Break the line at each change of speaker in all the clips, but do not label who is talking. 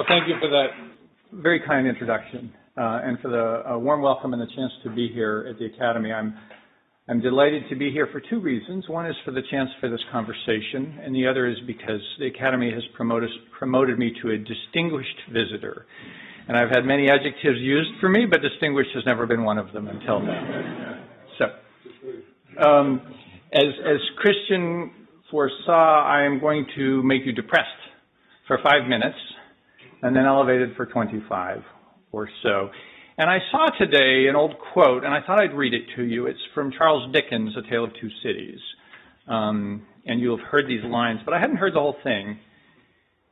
Well, thank you for that very kind introduction and for the warm welcome and the chance to be here at the Academy. I'm delighted to be here for two reasons. One is for the chance for this conversation, and the other is because the Academy has promoted me to a distinguished visitor. And I've had many adjectives used for me, but distinguished has never been one of them until now. So, as Christian foresaw, I am going to make you depressed for 5 minutes and then elevated for 25 or so. And I saw today an old quote, and I thought I'd read it to you. It's from Charles Dickens' A Tale of Two Cities. And you'll have heard these lines, but I hadn't heard the whole thing.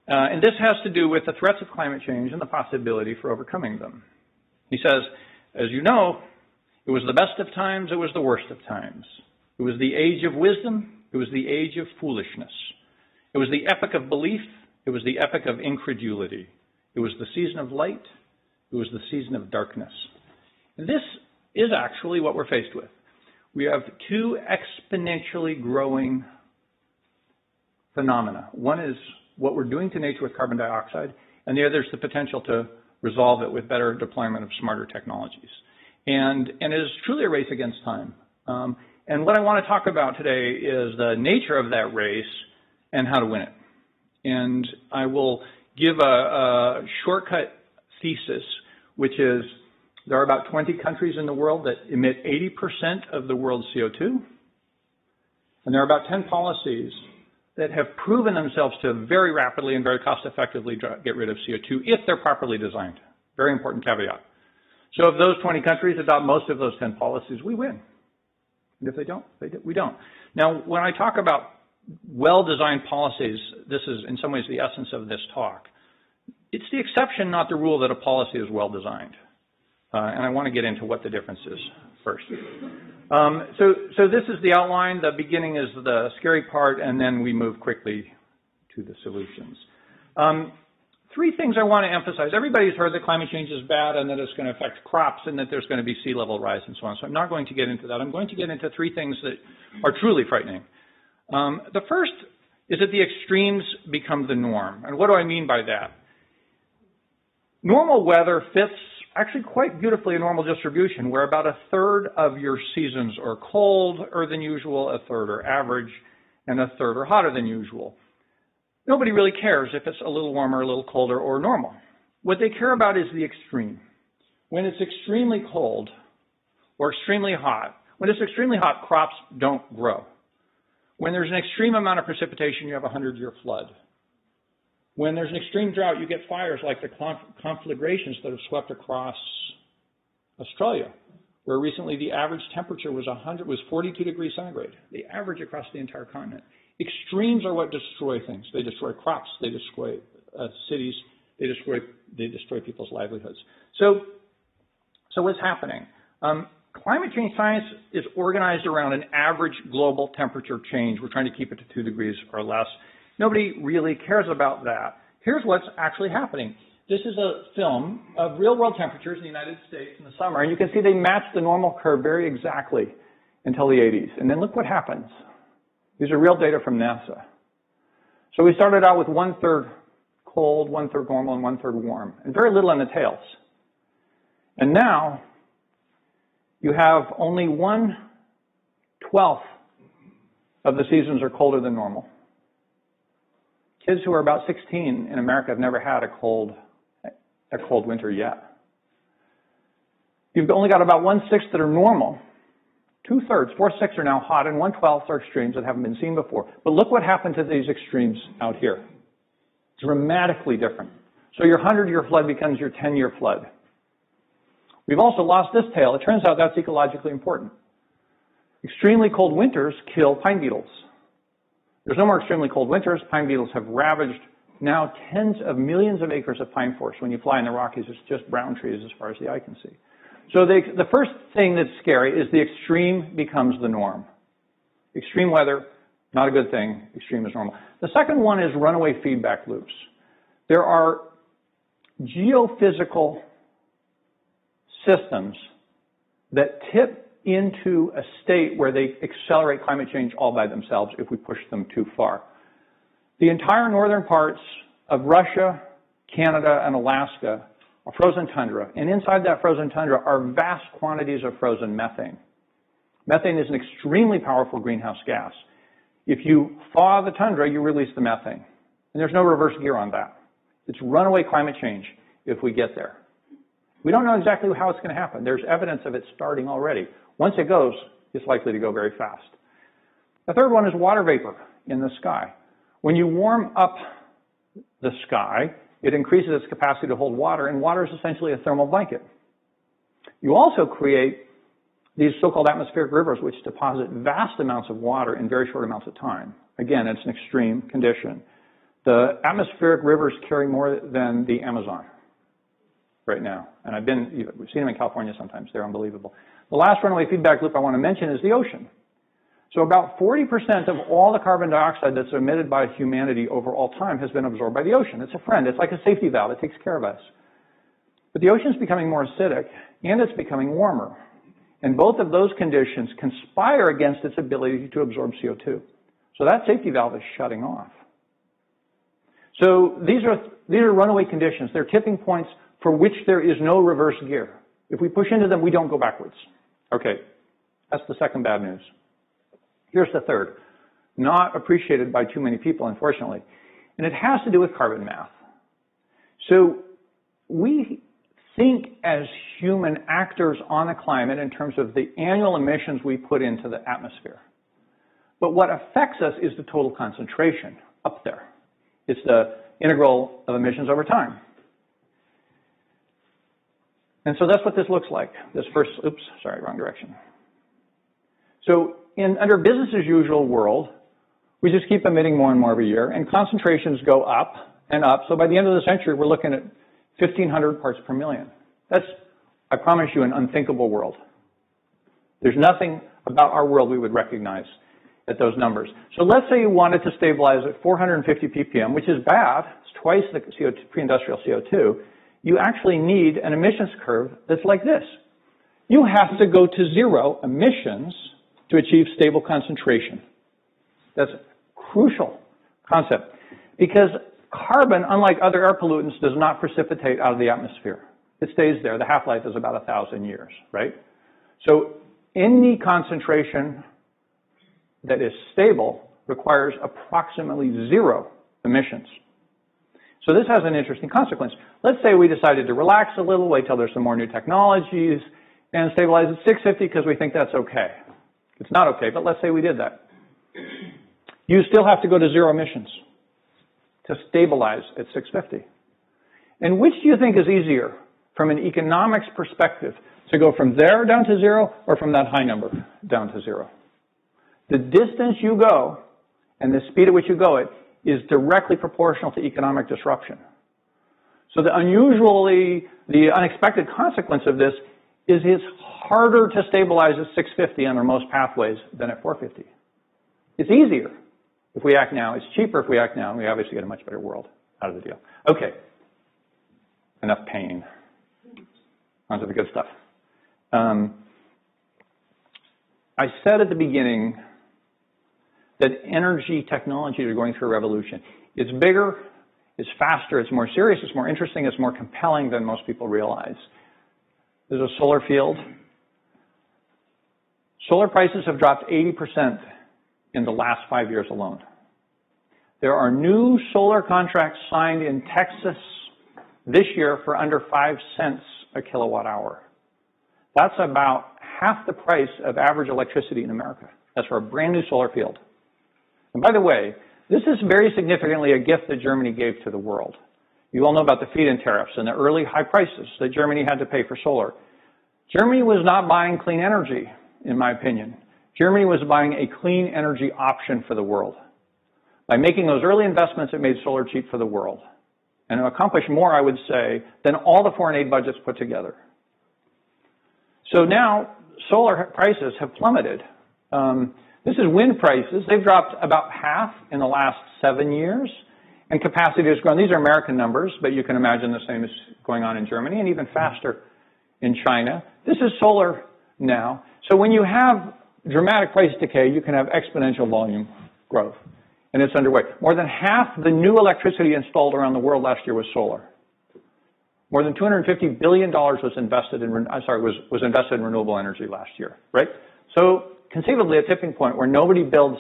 And this has to do with the threats of climate change and the possibility for overcoming them. He says, as you know, it was the best of times, it was the worst of times. It was the age of wisdom, it was the age of foolishness. It was the epoch of belief, it was the epoch of incredulity. It was the season of light, it was the season of darkness. And this is actually what we're faced with. We have two exponentially growing phenomena. One is what we're doing to nature with carbon dioxide, and the other is the potential to resolve it with better deployment of smarter technologies. And it is truly a race against time. And what I want to talk about today is the nature of that race and how to win it. And I will give a shortcut thesis, which is there are about 20 countries in the world that emit 80% of the world's CO2. And there are about 10 policies that have proven themselves to very rapidly and very cost-effectively get rid of CO2 if they're properly designed. Very important caveat. So if those 20 countries adopt most of those 10 policies, we win. And if they don't, we don't. Now, when I talk about well-designed policies, this is in some ways the essence of this talk. It's the exception, not the rule, that a policy is well-designed. And I want to get into what the difference is first. So this is the outline. The beginning is the scary part, and then we move quickly to the solutions. Three things I want to emphasize. Everybody's heard that climate change is bad and that it's going to affect crops and that there's going to be sea level rise and so on. So I'm not going to get into that. I'm going to get into three things that are truly frightening. The first is that the extremes become the norm. And what do I mean by that? Normal weather fits actually quite beautifully a normal distribution where about a third of your seasons are colder than usual, a third are average, and a third are hotter than usual. Nobody really cares if it's a little warmer, a little colder, or normal. What they care about is the extreme. When it's extremely cold or extremely hot, when it's extremely hot, crops don't grow. When there's an extreme amount of precipitation, you have a 100-year flood. When there's an extreme drought, you get fires like the conflagrations that have swept across Australia, where recently the average temperature was 42 degrees centigrade, the average across the entire continent. Extremes are what destroy things. They destroy crops, they destroy cities, they destroy people's livelihoods. So what's happening? Climate change science is organized around an average global temperature change. We're trying to keep it to 2 degrees or less. Nobody really cares about that. Here's what's actually happening. This is a film of real-world temperatures in the United States in the summer, and you can see they match the normal curve very exactly until the 80s. And then look what happens. These are real data from NASA. So we started out with 1/3 cold, 1/3 normal, and 1/3 warm, and very little in the tails. And now you have only 1/12 of the seasons are colder than normal. Kids who are about 16 in America have never had a cold winter yet. You've only got about 1/6 that are normal. 2/3, 4/6 are now hot, and 1/12 are extremes that haven't been seen before. But look what happened to these extremes out here. Dramatically different. So your 100-year flood becomes your 10-year flood. We've also lost this tail. It turns out that's ecologically important. Extremely cold winters kill pine beetles. There's no more extremely cold winters. Pine beetles have ravaged now tens of millions of acres of pine forest. When you fly in the Rockies, it's just brown trees as far as the eye can see. So the first thing that's scary is the extreme becomes the norm. Extreme weather, not a good thing. Extreme is normal. The second one is runaway feedback loops. There are geophysical systems that tip into a state where they accelerate climate change all by themselves if we push them too far. The entire northern parts of Russia, Canada, and Alaska are frozen tundra. And inside that frozen tundra are vast quantities of frozen methane. Methane is an extremely powerful greenhouse gas. If you thaw the tundra, you release the methane. And there's no reverse gear on that. It's runaway climate change if we get there. We don't know exactly how it's going to happen. There's evidence of it starting already. Once it goes, it's likely to go very fast. The third one is water vapor in the sky. When you warm up the sky, it increases its capacity to hold water, and water is essentially a thermal blanket. You also create these so-called atmospheric rivers, which deposit vast amounts of water in very short amounts of time. Again, it's an extreme condition. The atmospheric rivers carry more than the Amazon right now. And we've seen them in California sometimes. They're unbelievable. The last runaway feedback loop I want to mention is the ocean. So about 40% of all the carbon dioxide that's emitted by humanity over all time has been absorbed by the ocean. It's a friend. It's like a safety valve. It takes care of us. But the ocean's becoming more acidic, and it's becoming warmer. And both of those conditions conspire against its ability to absorb CO2. So that safety valve is shutting off. So these are runaway conditions. They're tipping points for which there is no reverse gear. If we push into them, we don't go backwards. Okay, that's the second bad news. Here's the third, not appreciated by too many people, unfortunately, and it has to do with carbon math. So we think as human actors on the climate in terms of the annual emissions we put into the atmosphere. But what affects us is the total concentration up there. It's the integral of emissions over time. And so that's what this looks like. This first, oops, sorry, wrong direction. So under business as usual world, we just keep emitting more and more every year, and concentrations go up and up. So by the end of the century, we're looking at 1,500 parts per million. That's, I promise you, an unthinkable world. There's nothing about our world we would recognize at those numbers. So let's say you wanted to stabilize at 450 ppm, which is bad. It's twice the CO2, pre-industrial CO2. You actually need an emissions curve that's like this. You have to go to zero emissions to achieve stable concentration. That's a crucial concept because carbon, unlike other air pollutants, does not precipitate out of the atmosphere. It stays there. The half-life is about 1,000 years, right? So any concentration that is stable requires approximately zero emissions. So this has an interesting consequence. Let's say we decided to relax a little, wait till there's some more new technologies, and stabilize at 650 because we think that's okay. It's not okay, but let's say we did that. You still have to go to zero emissions to stabilize at 650. And which do you think is easier from an economics perspective, to go from there down to zero or from that high number down to zero? The distance you go and the speed at which you go it is directly proportional to economic disruption. So the unexpected consequence of this is it's harder to stabilize at 650 under most pathways than at 450. It's easier if we act now. It's cheaper if we act now, and we obviously get a much better world out of the deal. Okay, enough pain. On to the good stuff. I said at the beginning that energy technologies are going through a revolution. It's bigger, it's faster, it's more serious, it's more interesting, it's more compelling than most people realize. There's a solar field. Solar prices have dropped 80% in the last 5 years alone. There are new solar contracts signed in Texas this year for under 5 cents a kilowatt hour. That's about half the price of average electricity in America. That's for a brand new solar field. And by the way, this is very significantly a gift that Germany gave to the world. You all know about the feed-in tariffs and the early high prices that Germany had to pay for solar. Germany was not buying clean energy, in my opinion. Germany was buying a clean energy option for the world. By making those early investments, it made solar cheap for the world. And it accomplished more, I would say, than all the foreign aid budgets put together. So now, solar prices have plummeted. This is wind prices. They've dropped about half in the last 7 years, and capacity has grown. These are American numbers, but you can imagine the same is going on in Germany and even faster in China. This is solar now. So when you have dramatic price decay, you can have exponential volume growth, and it's underway. More than half the new electricity installed around the world last year was solar. More than $250 billion was invested in renewable energy last year, right? So conceivably a tipping point where nobody builds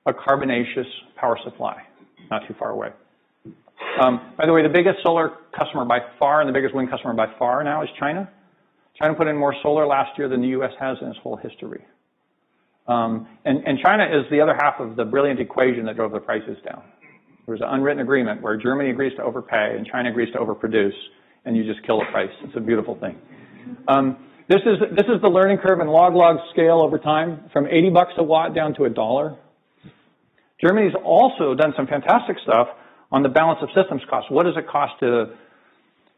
a carbonaceous power supply, not too far away. By the way, the biggest solar customer by far and the biggest wind customer by far now is China. China put in more solar last year than the U.S. has in its whole history. And China is the other half of the brilliant equation that drove the prices down. There was an unwritten agreement where Germany agrees to overpay and China agrees to overproduce, and you just kill the price. It's a beautiful thing. This is the learning curve in log scale over time, from 80 bucks a watt down to $1. Germany's also done some fantastic stuff on the balance of systems costs. What does it cost to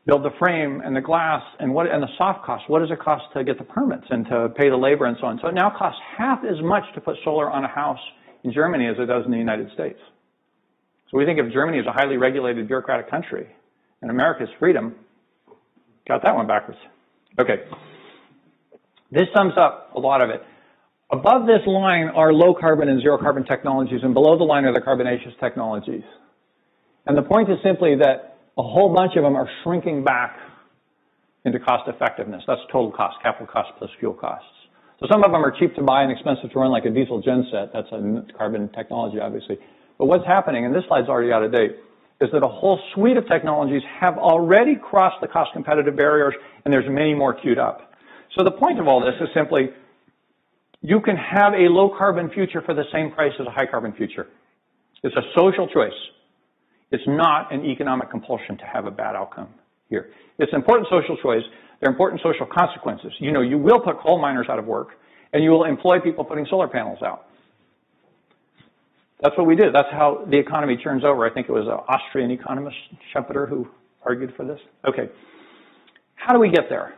build the frame and the glass and the soft costs? What does it cost to get the permits and to pay the labor and so on? So it now costs half as much to put solar on a house in Germany as it does in the United States. So we think of Germany as a highly regulated bureaucratic country and America's freedom. Got that one backwards. Okay. This sums up a lot of it. Above this line are low carbon and zero carbon technologies, and below the line are the carbonaceous technologies. And the point is simply that a whole bunch of them are shrinking back into cost effectiveness. That's total cost, capital cost plus fuel costs. So some of them are cheap to buy and expensive to run, like a diesel genset. That's a carbon technology, obviously. But what's happening, and this slide's already out of date, is that a whole suite of technologies have already crossed the cost competitive barriers, and there's many more queued up. So the point of all this is simply, you can have a low carbon future for the same price as a high carbon future. It's a social choice. It's not an economic compulsion to have a bad outcome here. It's an important social choice. There are important social consequences. You know, you will put coal miners out of work, and you will employ people putting solar panels out. That's what we did. That's how the economy turns over. I think it was an Austrian economist, Schumpeter, who argued for this. Okay. How do we get there?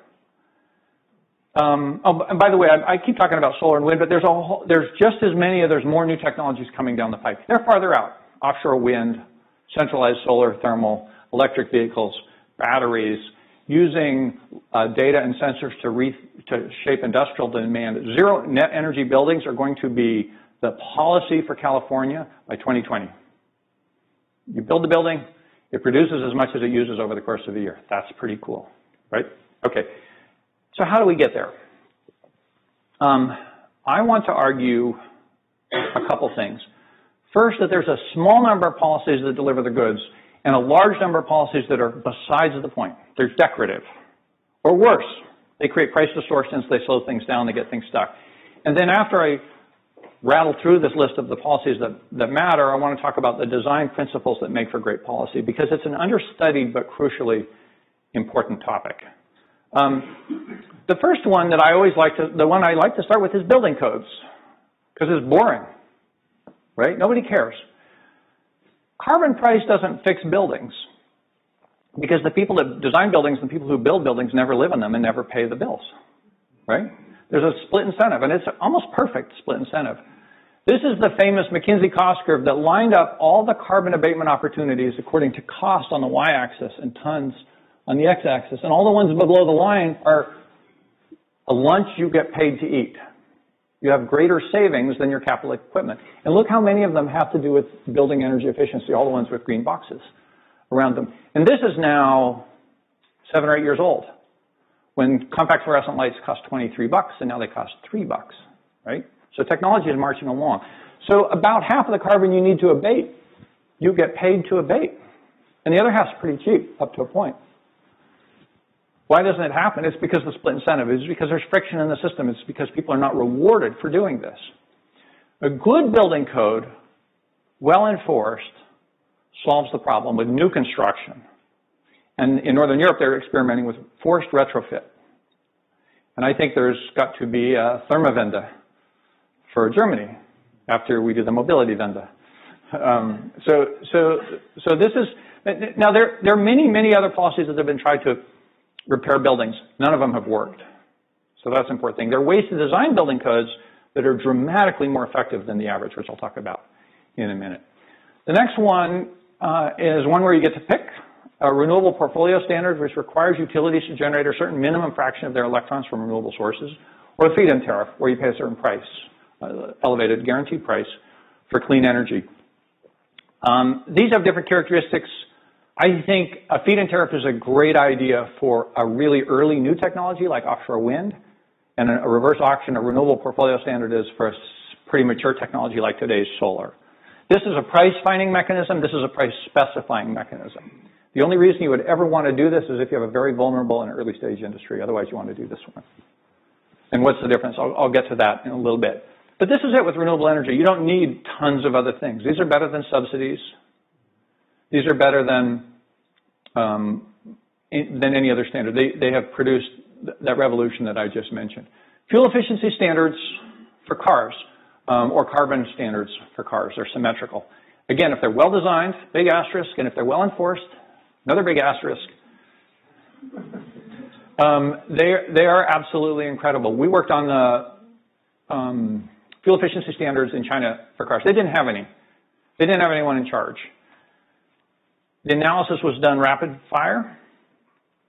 Oh, and by the way, I keep talking about solar and wind, but there's just as many, there's more new technologies coming down the pipe. They're farther out. Offshore wind, centralized solar, thermal, electric vehicles, batteries, using data and sensors to shape industrial demand. Zero net energy buildings are going to be the policy for California by 2020. You build the building, it produces as much as it uses over the course of the year. That's pretty cool, right? Okay. So how do we get there? I want to argue a couple things. First, that there's a small number of policies that deliver the goods and a large number of policies that are besides the point. They're decorative. Or worse, they create price distortions, they slow things down, they get things stuck. And then after I rattle through this list of the policies that matter, I want to talk about the design principles that make for great policy, because it's an understudied but crucially important topic. The first one that the one I like to start with is building codes, because it's boring, right? Nobody cares. Carbon price doesn't fix buildings, because the people that design buildings and the people who build buildings never live in them and never pay the bills, right? There's a split incentive, and it's almost perfect split incentive. This is the famous McKinsey cost curve that lined up all the carbon abatement opportunities according to cost on the y-axis and tons on the x-axis, and all the ones below the line are a lunch you get paid to eat. You have greater savings than your capital equipment. And look how many of them have to do with building energy efficiency, all the ones with green boxes around them. And this is now 7 or 8 years old, when compact fluorescent lights cost 23 bucks, and now they cost 3 bucks, right? So technology is marching along. So about half of the carbon you need to abate, you get paid to abate. And the other half's pretty cheap, up to a point. Why doesn't it happen? It's because of the split incentive. It's because there's friction in the system. It's because people are not rewarded for doing this. A good building code, well enforced, solves the problem with new construction. And in Northern Europe, they're experimenting with forced retrofit. And I think there's got to be a Thermowende for Germany after we do the mobility Wende. So this is, now there are many other policies that have been tried to repair buildings. None of them have worked. So that's an important thing. There are ways to design building codes that are dramatically more effective than the average, which I'll talk about in a minute. The next one is one where you get to pick a renewable portfolio standard, which requires utilities to generate a certain minimum fraction of their electrons from renewable sources, or a feed-in tariff, where you pay a certain price, elevated guaranteed price for clean energy. These have different characteristics I think a feed-in tariff is a great idea for a really early new technology like offshore wind, and a reverse auction, a renewable portfolio standard is for a pretty mature technology like today's solar. This is a price-finding mechanism. This is a price-specifying mechanism. The only reason you would ever want to do this is if you have a very vulnerable and early-stage industry. Otherwise, you want to do this one. And what's the difference? I'll get to that in a little bit. But this is it with renewable energy. You don't need tons of other things. These are better than subsidies. These are better than any other standard. They have produced that revolution that I just mentioned. Fuel efficiency standards for cars, or carbon standards for cars, are symmetrical. Again, if they're well designed, big asterisk, and if they're well enforced, another big asterisk. They are absolutely incredible. We worked on the fuel efficiency standards in China for cars. They didn't have any. They didn't have anyone in charge. The analysis was done rapid fire.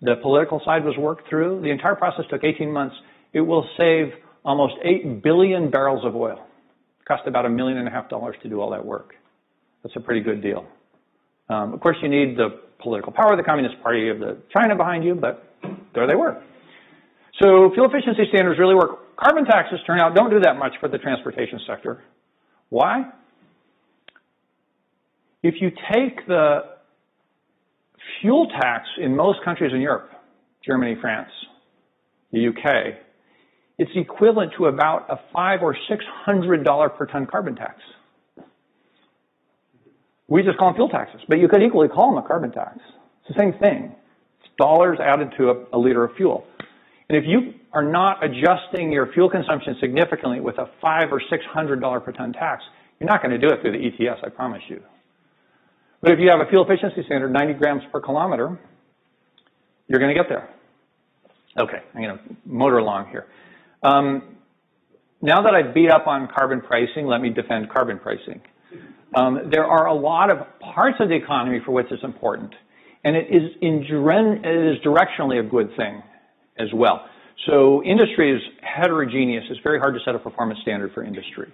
The political side was worked through. The entire process took 18 months. It will save almost 8 billion barrels of oil. It cost about $1.5 million to do all that work. That's a pretty good deal. Of course, you need the political power of the Communist Party of China behind you, but there they were. So fuel efficiency standards really work. Carbon taxes, turn out, don't do that much for the transportation sector. Why? If you take the fuel tax in most countries in Europe, Germany, France, the UK, it's equivalent to about a $500 or $600 per ton carbon tax. We just call them fuel taxes, but you could equally call them a carbon tax. It's the same thing. It's dollars added to a liter of fuel. And if you are not adjusting your fuel consumption significantly with a $500 or $600 per ton tax, you're not going to do it through the ETS, I promise you. But if you have a fuel efficiency standard, 90 grams per kilometer, you're going to get there. Okay, I'm going to motor along here. Now that I've beat up on carbon pricing, let me defend carbon pricing. There are a lot of parts of the economy for which it's important, and it is directionally a good thing as well. So industry is heterogeneous. It's very hard to set a performance standard for industry.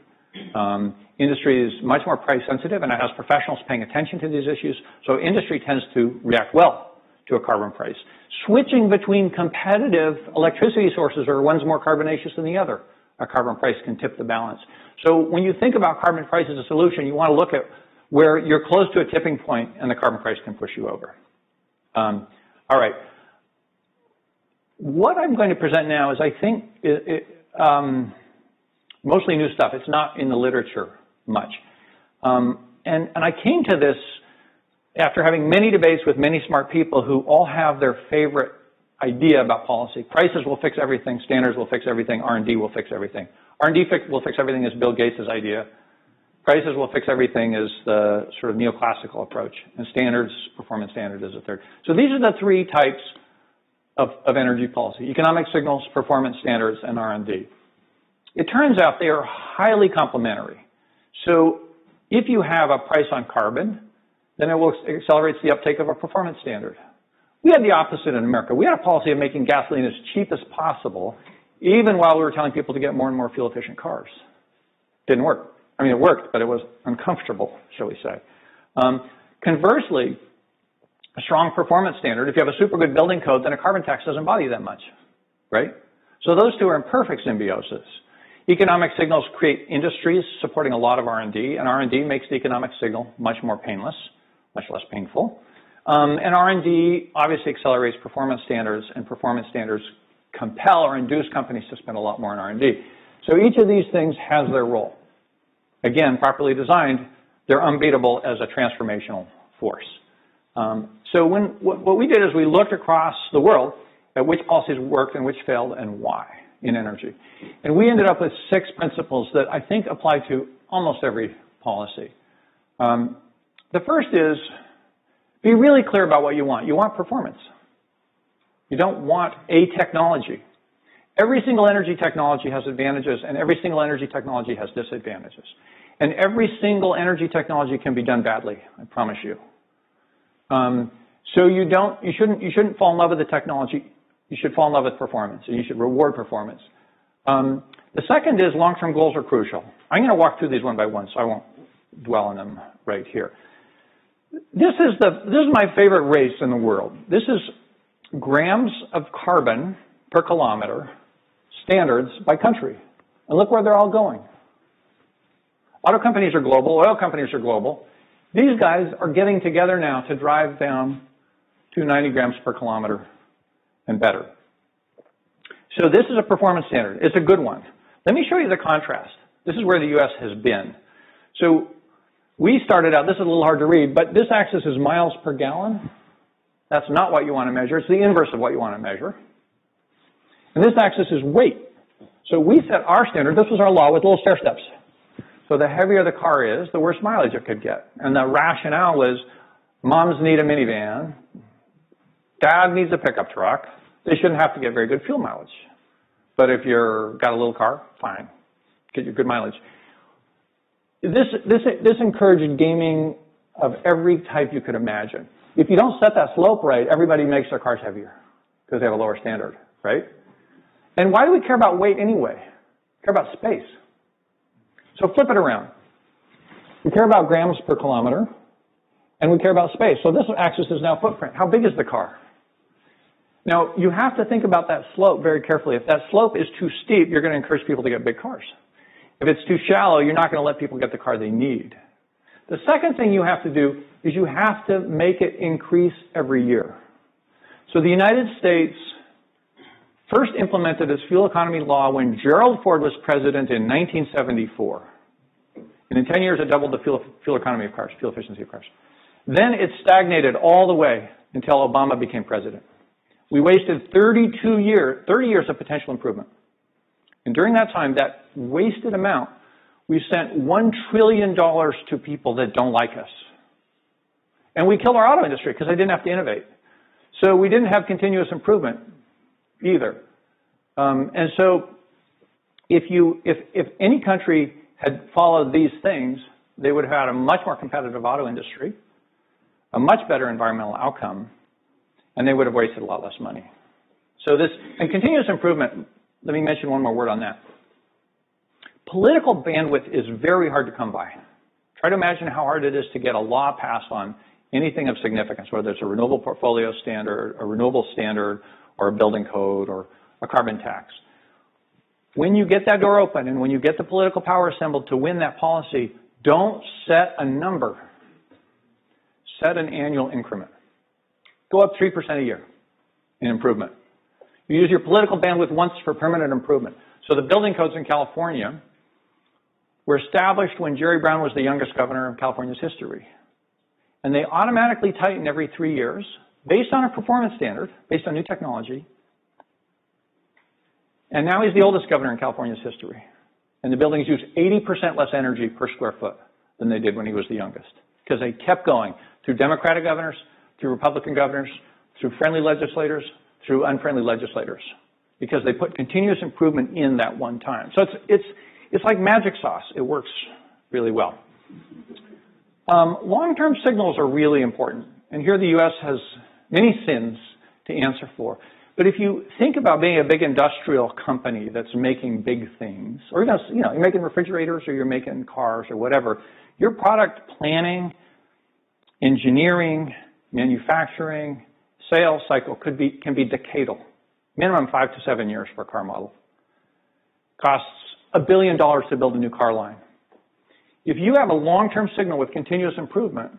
Industry is much more price sensitive, and it has professionals paying attention to these issues, so industry tends to react well to a carbon price. Switching between competitive electricity sources, or one's more carbonaceous than the other, a carbon price can tip the balance. So when you think about carbon price as a solution, you want to look at where you're close to a tipping point and the carbon price can push you over. All right. What I'm going to present now is, I think, mostly new stuff. It's not in the literature much. And I came to this after having many debates with many smart people who all have their favorite idea about policy. Prices will fix everything. Standards will fix everything. R&D will fix everything. R&D will fix everything is Bill Gates' idea. Prices will fix everything is the sort of neoclassical approach. And standards, performance standard is a third. So these are the three types of energy policy: economic signals, performance standards, and R&D. It turns out they are highly complementary. So if you have a price on carbon, then it will accelerate the uptake of a performance standard. We had the opposite in America. We had a policy of making gasoline as cheap as possible, even while we were telling people to get more and more fuel-efficient cars. Didn't work. I mean, it worked, but it was uncomfortable, shall we say. Conversely, a strong performance standard, if you have a super good building code, then a carbon tax doesn't bother you that much, right? So those two are in perfect symbiosis. Economic signals create industries supporting a lot of R&D, and R&D makes the economic signal much more painless, much less painful. And R&D obviously accelerates performance standards, and performance standards compel or induce companies to spend a lot more on R&D. So each of these things has their role. Again, properly designed, they're unbeatable as a transformational force. So what we did is we looked across the world at which policies worked and which failed and why in energy. And we ended up with 6 principles that I think apply to almost every policy. The first is, be really clear about what you want. You want performance. You don't want a technology. Every single energy technology has advantages, and every single energy technology has disadvantages. And every single energy technology can be done badly, I promise you. So you shouldn't fall in love with the technology. You should fall in love with performance, and you should reward performance. The second is long-term goals are crucial. I'm going to walk through these one by one, so I won't dwell on them right here. This is my favorite race in the world. This is grams of carbon per kilometer standards by country. And look where they're all going. Auto companies are global, oil companies are global. These guys are getting together now to drive down to 90 grams per kilometer and better. So this is a performance standard. It's a good one. Let me show you the contrast. This is where the U.S. has been. So we started out, this is a little hard to read, but this axis is miles per gallon. That's not what you want to measure. It's the inverse of what you want to measure. And this axis is weight. So we set our standard. This was our law with little stair steps. So the heavier the car is, the worse mileage it could get. And the rationale was moms need a minivan, dad needs a pickup truck. They shouldn't have to get very good fuel mileage. But if you've got a little car, fine, get you good mileage. This encouraged gaming of every type you could imagine. If you don't set that slope right, everybody makes their cars heavier because they have a lower standard, right? And why do we care about weight anyway? We care about space. So flip it around. We care about grams per kilometer, and we care about space. So this axis is now footprint. How big is the car? Now, you have to think about that slope very carefully. If that slope is too steep, you're going to encourage people to get big cars. If it's too shallow, you're not going to let people get the car they need. The second thing you have to do is you have to make it increase every year. So the United States first implemented this fuel economy law when Gerald Ford was president in 1974. And in 10 years, it doubled the fuel economy of cars, fuel efficiency of cars. Then it stagnated all the way until Obama became president. We wasted 30 years of potential improvement. And during that time, that wasted amount, we sent $1 trillion to people that don't like us. And we killed our auto industry because they didn't have to innovate. So we didn't have continuous improvement either. And so if any country had followed these things, they would have had a much more competitive auto industry, a much better environmental outcome, and they would have wasted a lot less money. So and continuous improvement, let me mention one more word on that. Political bandwidth is very hard to come by. Try to imagine how hard it is to get a law passed on anything of significance, whether it's a renewable portfolio standard, a renewable standard, or a building code, or a carbon tax. When you get that door open and when you get the political power assembled to win that policy, don't set a number. Set an annual increment. Go up 3% a year in improvement. You use your political bandwidth once for permanent improvement. So the building codes in California were established when Jerry Brown was the youngest governor of California's history. And they automatically tighten every 3 years based on a performance standard, based on new technology. And now he's the oldest governor in California's history. And the buildings use 80% less energy per square foot than they did when he was the youngest. Because they kept going through Democratic governors, through Republican governors, through friendly legislators, through unfriendly legislators. Because they put continuous improvement in that one time. So it's like magic sauce. It works really well. Long-term signals are really important. And here the U.S. has many sins to answer for. But if you think about being a big industrial company that's making big things, or you're making refrigerators or you're making cars or whatever, your product planning, engineering, manufacturing, sales cycle can be decadal. Minimum 5 to 7 years for a car model. Costs $1 billion to build a new car line. If you have a long-term signal with continuous improvement,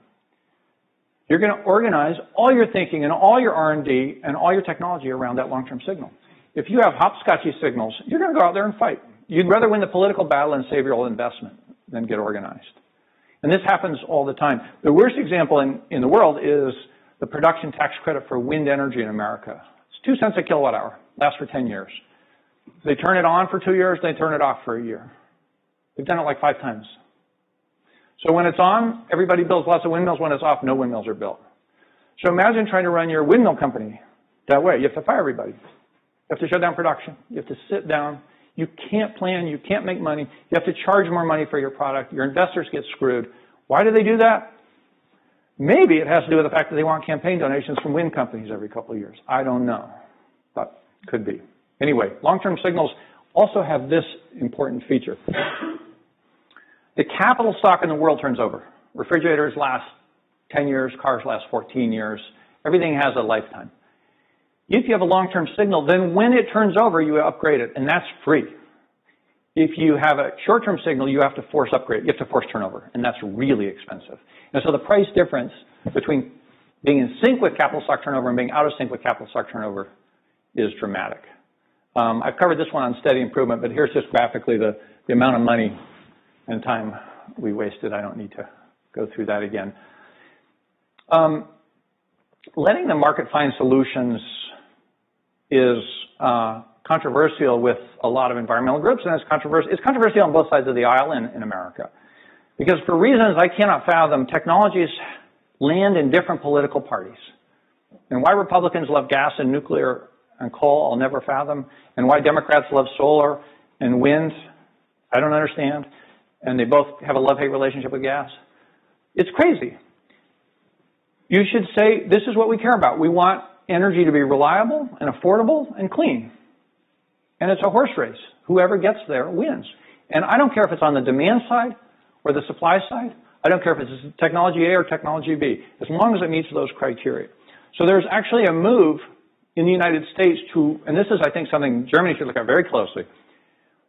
you're going to organize all your thinking and all your R&D and all your technology around that long-term signal. If you have hopscotchy signals, you're going to go out there and fight. You'd rather win the political battle and save your old investment than get organized. And this happens all the time. The worst example in the world is the production tax credit for wind energy in America. It's 2 cents a kilowatt hour, lasts for 10 years. They turn it on for 2 years, they turn it off for a year. They've done it like 5 times. So when it's on, everybody builds lots of windmills. When it's off, no windmills are built. So imagine trying to run your windmill company that way. You have to fire everybody. You have to shut down production. You have to sit down. You can't plan. You can't make money. You have to charge more money for your product. Your investors get screwed. Why do they do that? Maybe it has to do with the fact that they want campaign donations from wind companies every couple of years. I don't know, but could be. Anyway, long-term signals also have this important feature. The capital stock in the world turns over. Refrigerators last 10 years, cars last 14 years. Everything has a lifetime. If you have a long-term signal, then when it turns over, you upgrade it, and that's free. If you have a short-term signal, you have to force upgrade. You have to force turnover, and that's really expensive. And so the price difference between being in sync with capital stock turnover and being out of sync with capital stock turnover is dramatic. I've covered this one on steady improvement, but here's just graphically the amount of money and time we wasted. I don't need to go through that again. Letting the market find solutions is controversial with a lot of environmental groups, and it's controversial on both sides of the aisle in America. Because for reasons I cannot fathom, technologies land in different political parties. And why Republicans love gas and nuclear and coal, I'll never fathom. And why Democrats love solar and wind, I don't understand. And they both have a love-hate relationship with gas. It's crazy. You should say, this is what we care about. We want energy to be reliable and affordable and clean. And it's a horse race. Whoever gets there wins. And I don't care if it's on the demand side or the supply side. I don't care if it's technology A or technology B, as long as it meets those criteria. So there's actually a move in the United States to, and this is, I think, something Germany should look at very closely,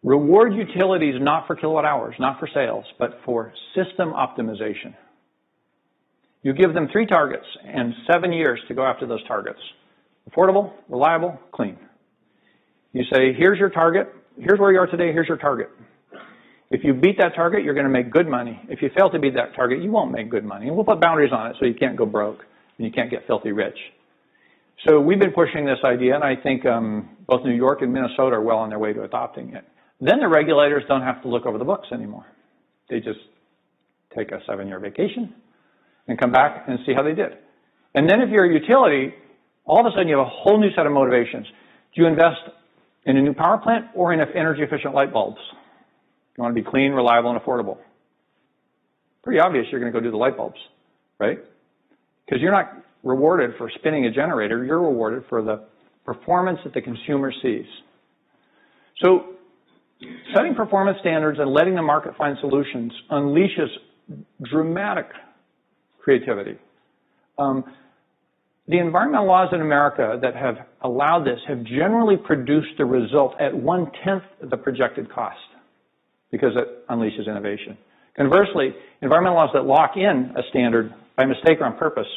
reward utilities not for kilowatt hours, not for sales, but for system optimization. You give them 3 targets and 7 years to go after those targets. Affordable, reliable, clean. You say, here's your target, here's where you are today, here's your target. If you beat that target, you're going to make good money. If you fail to beat that target, you won't make good money. And we'll put boundaries on it so you can't go broke and you can't get filthy rich. So we've been pushing this idea, and I think both New York and Minnesota are well on their way to adopting it. Then the regulators don't have to look over the books anymore. They just take a 7-year vacation and come back and see how they did. And then if you're a utility, all of a sudden you have a whole new set of motivations. Do you invest in a new power plant or in energy efficient light bulbs? You want to be clean, reliable, and affordable. Pretty obvious you're going to go do the light bulbs, right? Because you're not rewarded for spinning a generator, you're rewarded for the performance that the consumer sees. So setting performance standards and letting the market find solutions unleashes dramatic creativity. The environmental laws in America that have allowed this have generally produced a result at 1/10 the projected cost because it unleashes innovation. Conversely, environmental laws that lock in a standard by mistake or on purpose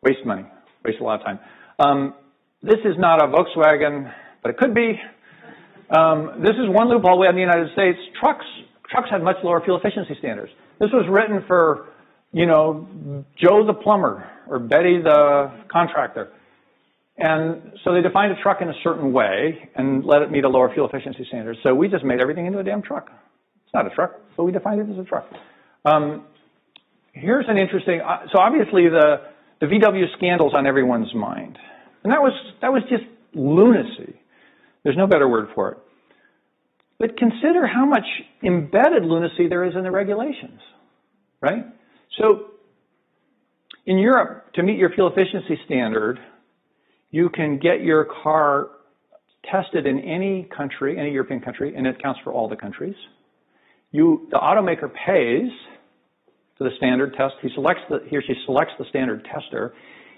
waste money, waste a lot of time. This is not a Volkswagen, but it could be. This is one loophole we have in the United States. Trucks had much lower fuel efficiency standards. This was written for, you know, Joe the plumber or Betty the contractor. And so they defined a truck in a certain way and let it meet a lower fuel efficiency standard. So we just made everything into a damn truck. It's not a truck, but we defined it as a truck. Here's an interesting, so obviously the VW scandal's on everyone's mind. And that was just lunacy. There's no better word for it. But consider how much embedded lunacy there is in the regulations, right? So in Europe, to meet your fuel efficiency standard, you can get your car tested in any country, any European country, and it counts for all the countries. The automaker pays for the standard test. He or she selects the standard tester,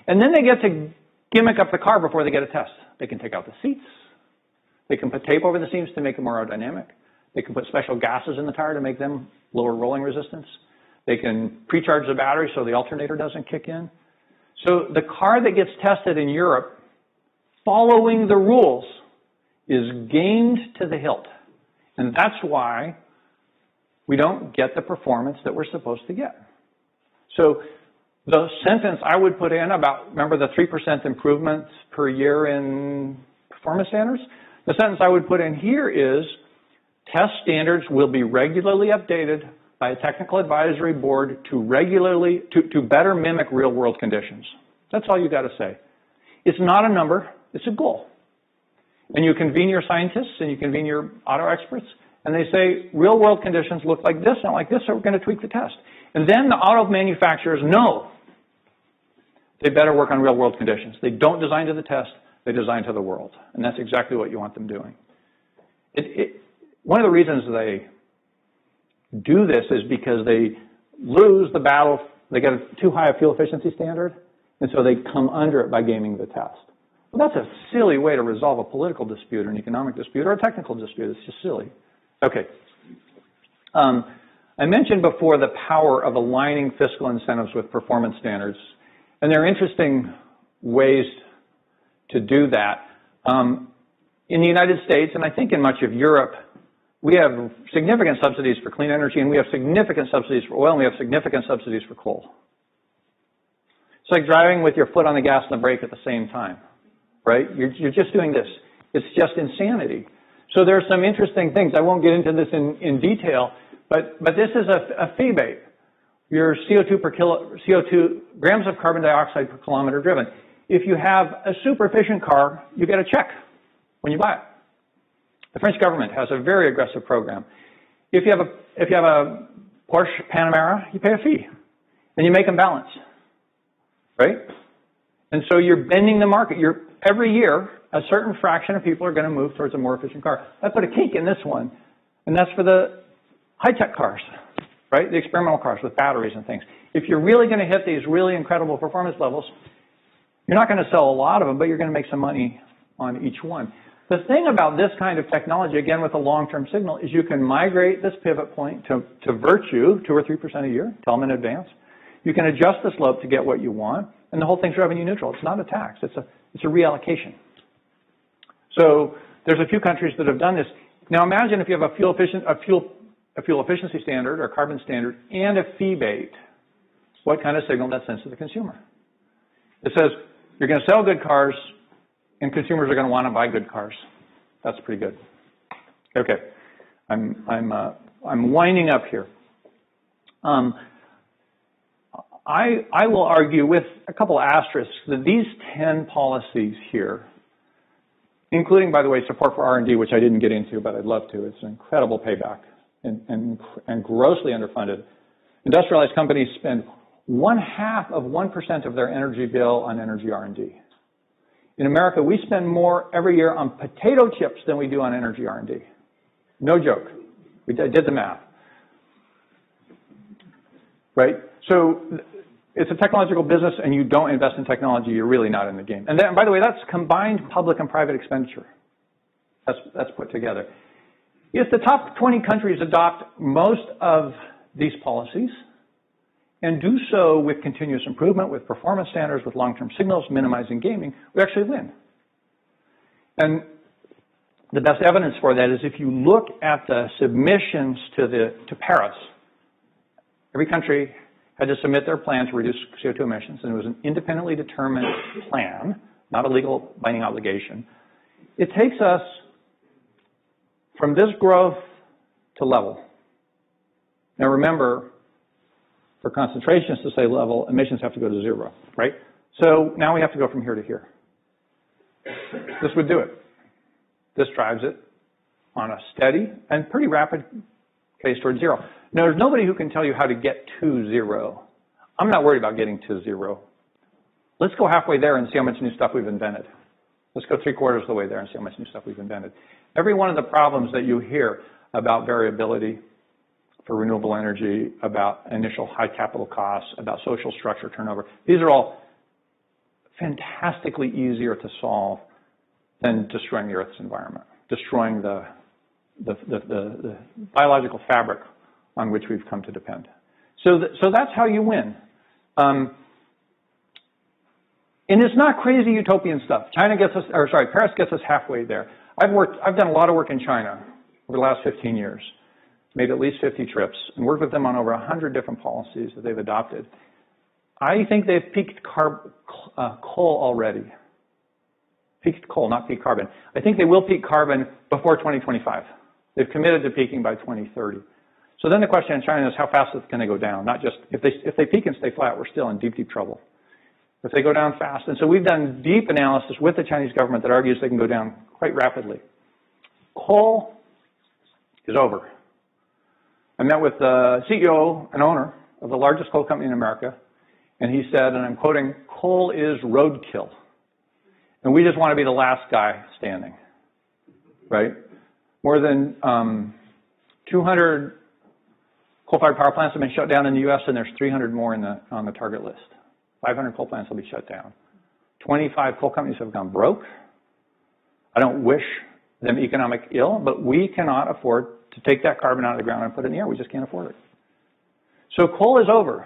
and then they get to gimmick up the car before they get a test. They can take out the seats. They can put tape over the seams to make them more aerodynamic. They can put special gases in the tire to make them lower rolling resistance. They can pre-charge the battery so the alternator doesn't kick in. So the car that gets tested in Europe, following the rules, is gamed to the hilt. And that's why we don't get the performance that we're supposed to get. So the sentence I would put in about, remember the 3% improvements per year in performance standards? The sentence I would put in here is, test standards will be regularly updated by a technical advisory board to better mimic real world conditions. That's all you got to say. It's not a number, it's a goal. And you convene your scientists and you convene your auto experts, and they say, real world conditions look like this, not like this, so we're going to tweak the test. And then the auto manufacturers know they better work on real world conditions. They don't design to the test, they design to the world. And that's exactly what you want them doing. One of the reasons they do this is because they lose the battle
They get too high a fuel efficiency standard, and so they come under it by gaming the test. Well, that's a silly way to resolve a political dispute or an economic dispute or a technical dispute. It's just silly. Okay. I mentioned before the power of aligning fiscal incentives with performance standards, and there are interesting ways to do that. In the United States, and I think in much of Europe, we have significant subsidies for clean energy, and we have significant subsidies for oil, and we have significant subsidies for coal. It's like driving with your foot on the gas and the brake at the same time, right? You're just doing this. It's just insanity. So there are some interesting things. I won't get into this in detail, but this is a fee bait. Your CO2 grams of carbon dioxide per kilometer driven. If you have a super efficient car, you get a check when you buy it. The French government has a very aggressive program. If you have a Porsche Panamera, you pay a fee, and you make them balance, right? And so you're bending the market. Every year, a certain fraction of people are going to move towards a more efficient car. I put a kink in this one, and that's for the high-tech cars, right? The experimental cars with batteries and things. If you're really going to hit these really incredible performance levels, you're not going to sell a lot of them, but you're going to make some money on each one. The thing about this kind of technology, again with a long-term signal, is you can migrate this pivot point to virtue 2 or 3% a year, tell them in advance. You can adjust the slope to get what you want, and the whole thing's revenue neutral. It's not a tax. It's a reallocation. So there's a few countries that have done this. Now imagine if you have a fuel efficiency standard or carbon standard and a fee bait. What kind of signal that sends to the consumer? It says you're going to sell good cars, and consumers are going to want to buy good cars. That's pretty good. Okay, I'm winding up here. I will argue with a couple asterisks that these 10 policies here, including, by the way, support for R&D, which I didn't get into, but I'd love to. It's an incredible payback and grossly underfunded. Industrialized companies spend 0.5% of their energy bill on energy R&D. In America, we spend more every year on potato chips than we do on energy R&D. No joke. I did the math. Right? So it's a technological business, and you don't invest in technology, you're really not in the game. And then, by the way, that's combined public and private expenditure. That's put together. If the top 20 countries adopt most of these policies, and do so with continuous improvement, with performance standards, with long-term signals, minimizing gaming, we actually win. And the best evidence for that is if you look at the submissions to Paris, every country had to submit their plan to reduce CO2 emissions, and it was an independently determined plan, not a legal binding obligation. It takes us from this growth to level. Now remember, for concentrations to stay level, emissions have to go to 0, right? So now we have to go from here to here. This would do it. This drives it on a steady and pretty rapid case towards 0. Now, there's nobody who can tell you how to get to 0. I'm not worried about getting to 0. Let's go halfway there and see how much new stuff we've invented. Let's go 3/4 of the way there and see how much new stuff we've invented. Every one of the problems that you hear about variability for renewable energy, about initial high capital costs, about social structure turnover, these are all fantastically easier to solve than destroying the Earth's environment, destroying the biological fabric on which we've come to depend. So that's how you win. And it's not crazy utopian stuff. Paris gets us halfway there. I've done a lot of work in China over the last 15 years, made at least 50 trips, and worked with them on over 100 different policies that they've adopted. I think they've peaked coal already. Peaked coal, not peak carbon. I think they will peak carbon before 2025. They've committed to peaking by 2030. So then the question in China is how fast it's going to go down, not just, if they peak and stay flat, we're still in deep, deep trouble. If they go down fast, and so we've done deep analysis with the Chinese government that argues they can go down quite rapidly. Coal is over. I met with the CEO and owner of the largest coal company in America, and he said, and I'm quoting, "Coal is roadkill. And we just want to be the last guy standing," right? More than 200 coal-fired power plants have been shut down in the U.S., and there's 300 more on the target list. 500 coal plants will be shut down. 25 coal companies have gone broke. I don't wish them economic ill, but we cannot afford to take that carbon out of the ground and put it in the air. We just can't afford it. So coal is over.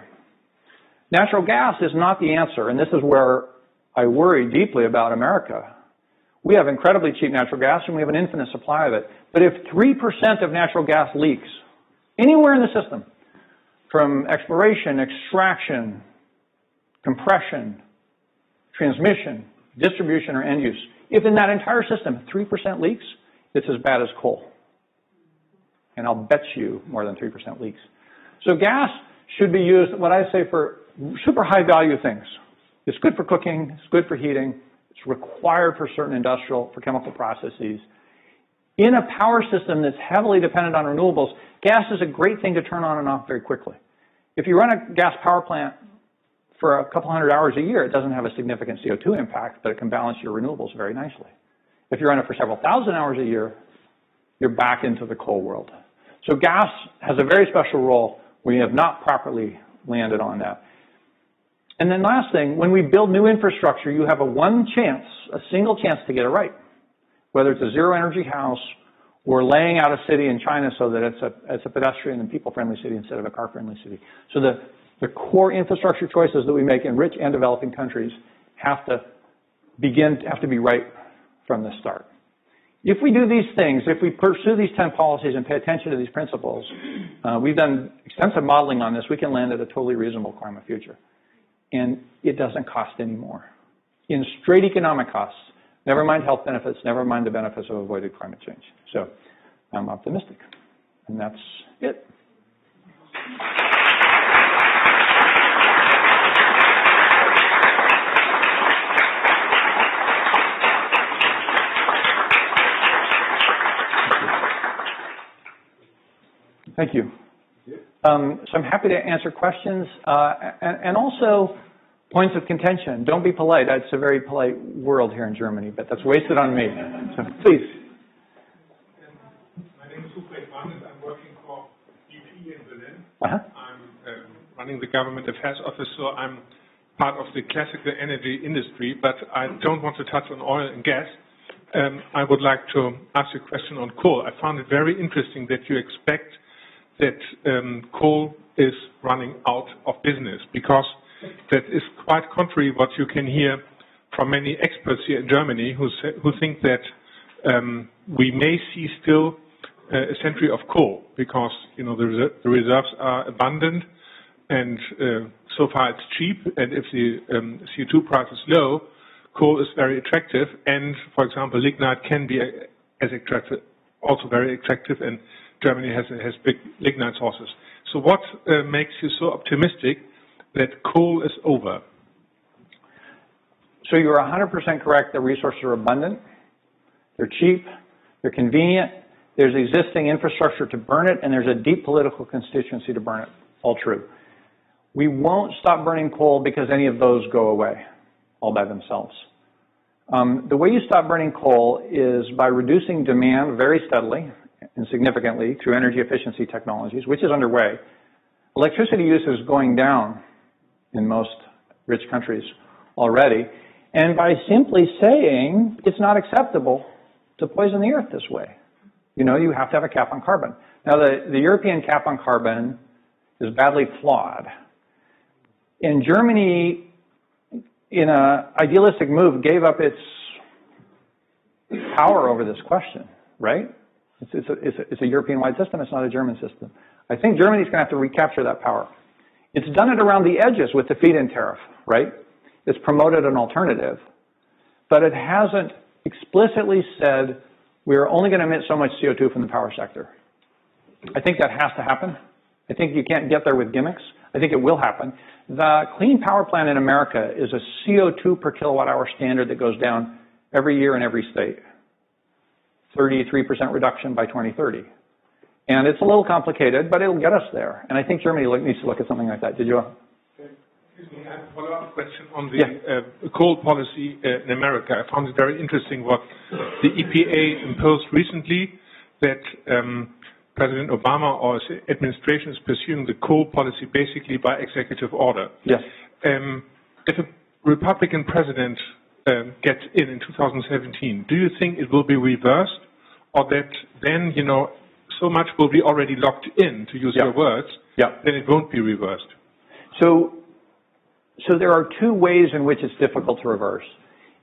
Natural gas is not the answer, and this is where I worry deeply about America. We have incredibly cheap natural gas, and we have an infinite supply of it. But if 3% of natural gas leaks anywhere in the system, from exploration, extraction, compression, transmission, distribution, or end use, if in that entire system 3% leaks, it's as bad as coal. And I'll bet you more than 3% leaks. So gas should be used, what I say, for super high value things. It's good for cooking, it's good for heating, it's required for certain industrial, for chemical processes. In a power system that's heavily dependent on renewables, gas is a great thing to turn on and off very quickly. If you run a gas power plant for a couple hundred hours a year, it doesn't have a significant CO2 impact, but it can balance your renewables very nicely. If you run it for several thousand hours a year, you're back into the coal world. So gas has a very special role. We have not properly landed on that. And then last thing, when we build new infrastructure, you have a single chance to get it right. Whether it's a zero energy house or laying out a city in China so that it's a pedestrian and people-friendly city instead of a car-friendly city. So the core infrastructure choices that we make in rich and developing countries have to be right from the start. If we do these things, if we pursue these 10 policies and pay attention to these principles, we've done extensive modeling on this, we can land at a totally reasonable climate future. And it doesn't cost any more. In straight economic costs, never mind health benefits, never mind the benefits of avoided climate change. So I'm optimistic. And that's it. Thank you. So I'm happy to answer questions and also points of contention. Don't be polite. It's a very polite world here in Germany, but that's wasted on me. So please.
My name is Hubert Mannes. I'm working for BP in Berlin. I'm running the government affairs office, so I'm part of the classical energy industry, but I don't want to touch on oil and gas. I would like to ask you a question on coal. I found it very interesting that you expect that coal is running out of business, because that is quite contrary what you can hear from many experts here in Germany who think that we may see still a century of coal, because the reserves are abundant and so far it's cheap, and if the CO2 price is low, coal is very attractive, and for example lignite can be as attractive, also very attractive, and Germany has big lignite sources. So what makes you so optimistic that coal is over?
So you're 100% correct. The resources are abundant. They're cheap. They're convenient. There's existing infrastructure to burn it, and there's a deep political constituency to burn it. All true. We won't stop burning coal because any of those go away all by themselves. The way you stop burning coal is by reducing demand very steadily and significantly through energy efficiency technologies, which is underway. Electricity use is going down in most rich countries already, and by simply saying it's not acceptable to poison the earth this way. You have to have a cap on carbon. Now, the European cap on carbon is badly flawed. And Germany, in an idealistic move, gave up its power over this question, right? It's a European-wide system. It's not a German system. I think Germany's going to have to recapture that power. It's done it around the edges with the feed-in tariff, right? It's promoted an alternative, but it hasn't explicitly said we're only going to emit so much CO2 from the power sector. I think that has to happen. I think you can't get there with gimmicks. I think it will happen. The Clean Power Plan in America is a CO2 per kilowatt hour standard that goes down every year in every state. 33% reduction by 2030. And it's a little complicated, but it'll get us there. And I think Germany needs to look at something like that. Did you?
Excuse me, I have a follow-up question on the coal policy in America. I found it very interesting what the EPA imposed recently, that President Obama or his administration is pursuing the coal policy basically by executive order.
Yes.
If a Republican president gets in 2017, do you think it will be reversed, or that then, you know, so much will be already locked in, to use your words, then it won't be reversed?
So there are two ways in which it's difficult to reverse.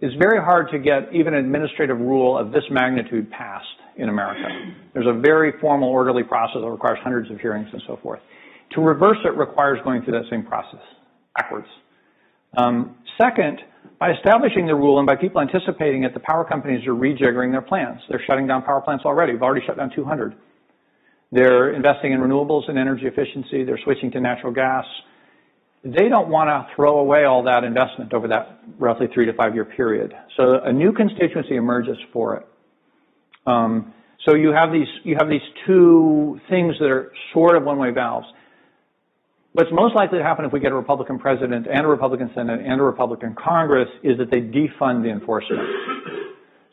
It's very hard to get even an administrative rule of this magnitude passed in America. There's a very formal, orderly process that requires hundreds of hearings and so forth. To reverse it requires going through that same process, backwards. Second, by establishing the rule and by people anticipating it, the power companies are rejiggering their plans. They're shutting down power plants already. They've already shut down 200. They're investing in renewables and energy efficiency. They're switching to natural gas. They don't want to throw away all that investment over that roughly 3 to 5 year period. So a new constituency emerges for it. So you have these two things that are sort of one-way valves. What's most likely to happen if we get a Republican president and a Republican Senate and a Republican Congress is that they defund the enforcement.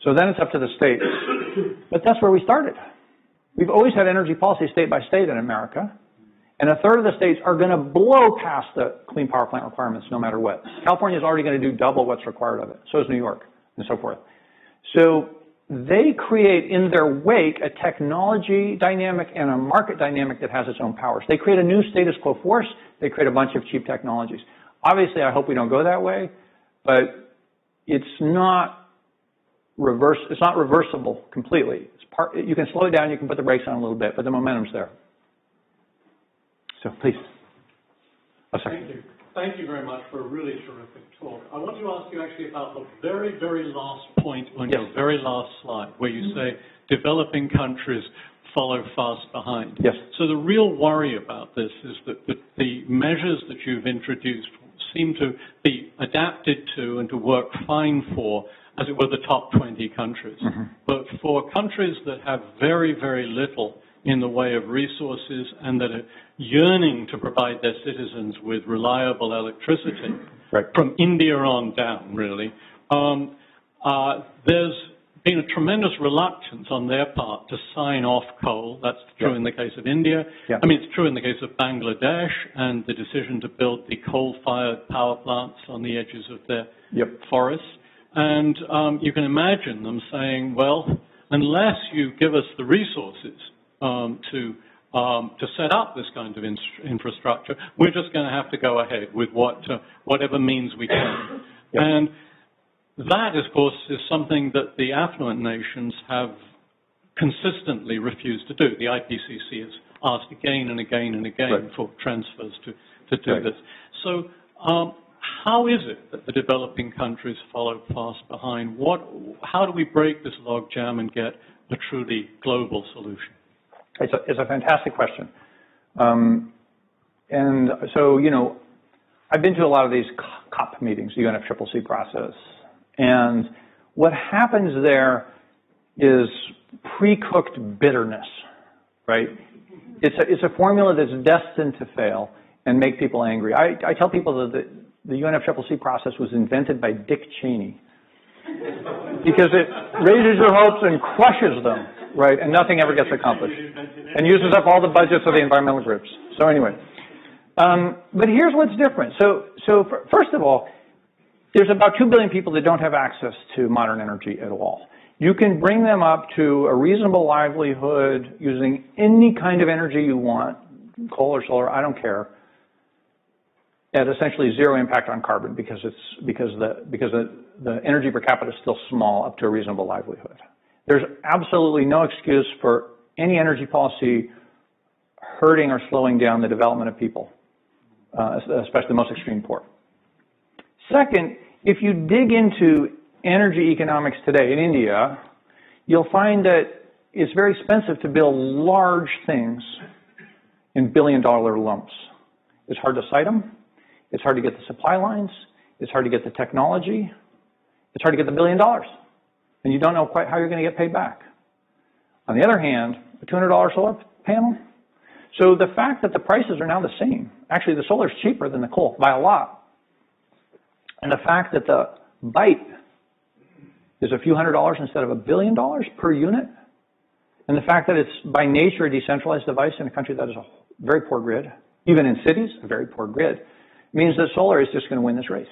So then it's up to the states. But that's where we started. We've always had energy policy state by state in America. And a third of the states are going to blow past the clean power plant requirements no matter what. California is already going to do double what's required of it. So is New York and so forth. So they create in their wake a technology dynamic and a market dynamic that has its own powers. They create a new status quo force. They create a bunch of cheap technologies. Obviously, I hope we don't go that way, but it's not reversible completely. You can slow it down. You can put the brakes on a little bit, but the momentum's there. So please. Oh, sorry.
Thank you. Thank you very much for a really terrific talk. I want to ask you actually about the very, very last point on your very last slide, where you say developing countries follow fast behind.
Yes.
So the real worry about this is that the measures that you've introduced seem to be adapted to and to work fine for, as it were, the top 20 countries. Mm-hmm. But for countries that have very, very little in the way of resources and that are yearning to provide their citizens with reliable electricity, from India on down, really, there's been a tremendous reluctance on their part to sign off coal. That's true in the case of India. I mean, it's true in the case of Bangladesh and the decision to build the coal-fired power plants on the edges of their forests. And you can imagine them saying, well, unless you give us the resources to set up this kind of infrastructure, we're just going to have to go ahead with whatever means we can. And that, of course, is something that the affluent nations have consistently refused to do. The IPCC has asked again and again and again for transfers to do this. So how is it that the developing countries follow fast behind? How do we break this logjam and get a truly global solution?
It's a fantastic question. And so, you know, I've been to a lot of these COP meetings, the UNFCCC process. And what happens there is pre-cooked bitterness, right? It's a formula that's destined to fail and make people angry. I tell people that the UNFCCC process was invented by Dick Cheney because it raises your hopes and crushes them. Right, and nothing ever gets accomplished, and uses up all the budgets of the environmental groups. So anyway, but here's what's different. So first of all, there's about 2 billion people that don't have access to modern energy at all. You can bring them up to a reasonable livelihood using any kind of energy you want, coal or solar, I don't care, at essentially zero impact on carbon because the energy per capita is still small up to a reasonable livelihood. There's absolutely no excuse for any energy policy hurting or slowing down the development of people, especially the most extreme poor. Second, if you dig into energy economics today in India, you'll find that it's very expensive to build large things in billion-dollar lumps. It's hard to site them. It's hard to get the supply lines. It's hard to get the technology. It's hard to get the $1 billion. And you don't know quite how you're going to get paid back. On the other hand, a $200 solar panel. So the fact that the prices are now the same, actually the solar is cheaper than the coal by a lot. And the fact that the bite is a few $100s instead of $1 billion per unit And the fact that it's by nature a decentralized device in a country that has a very poor grid, even in cities, a very poor grid, means that solar is just going to win this race.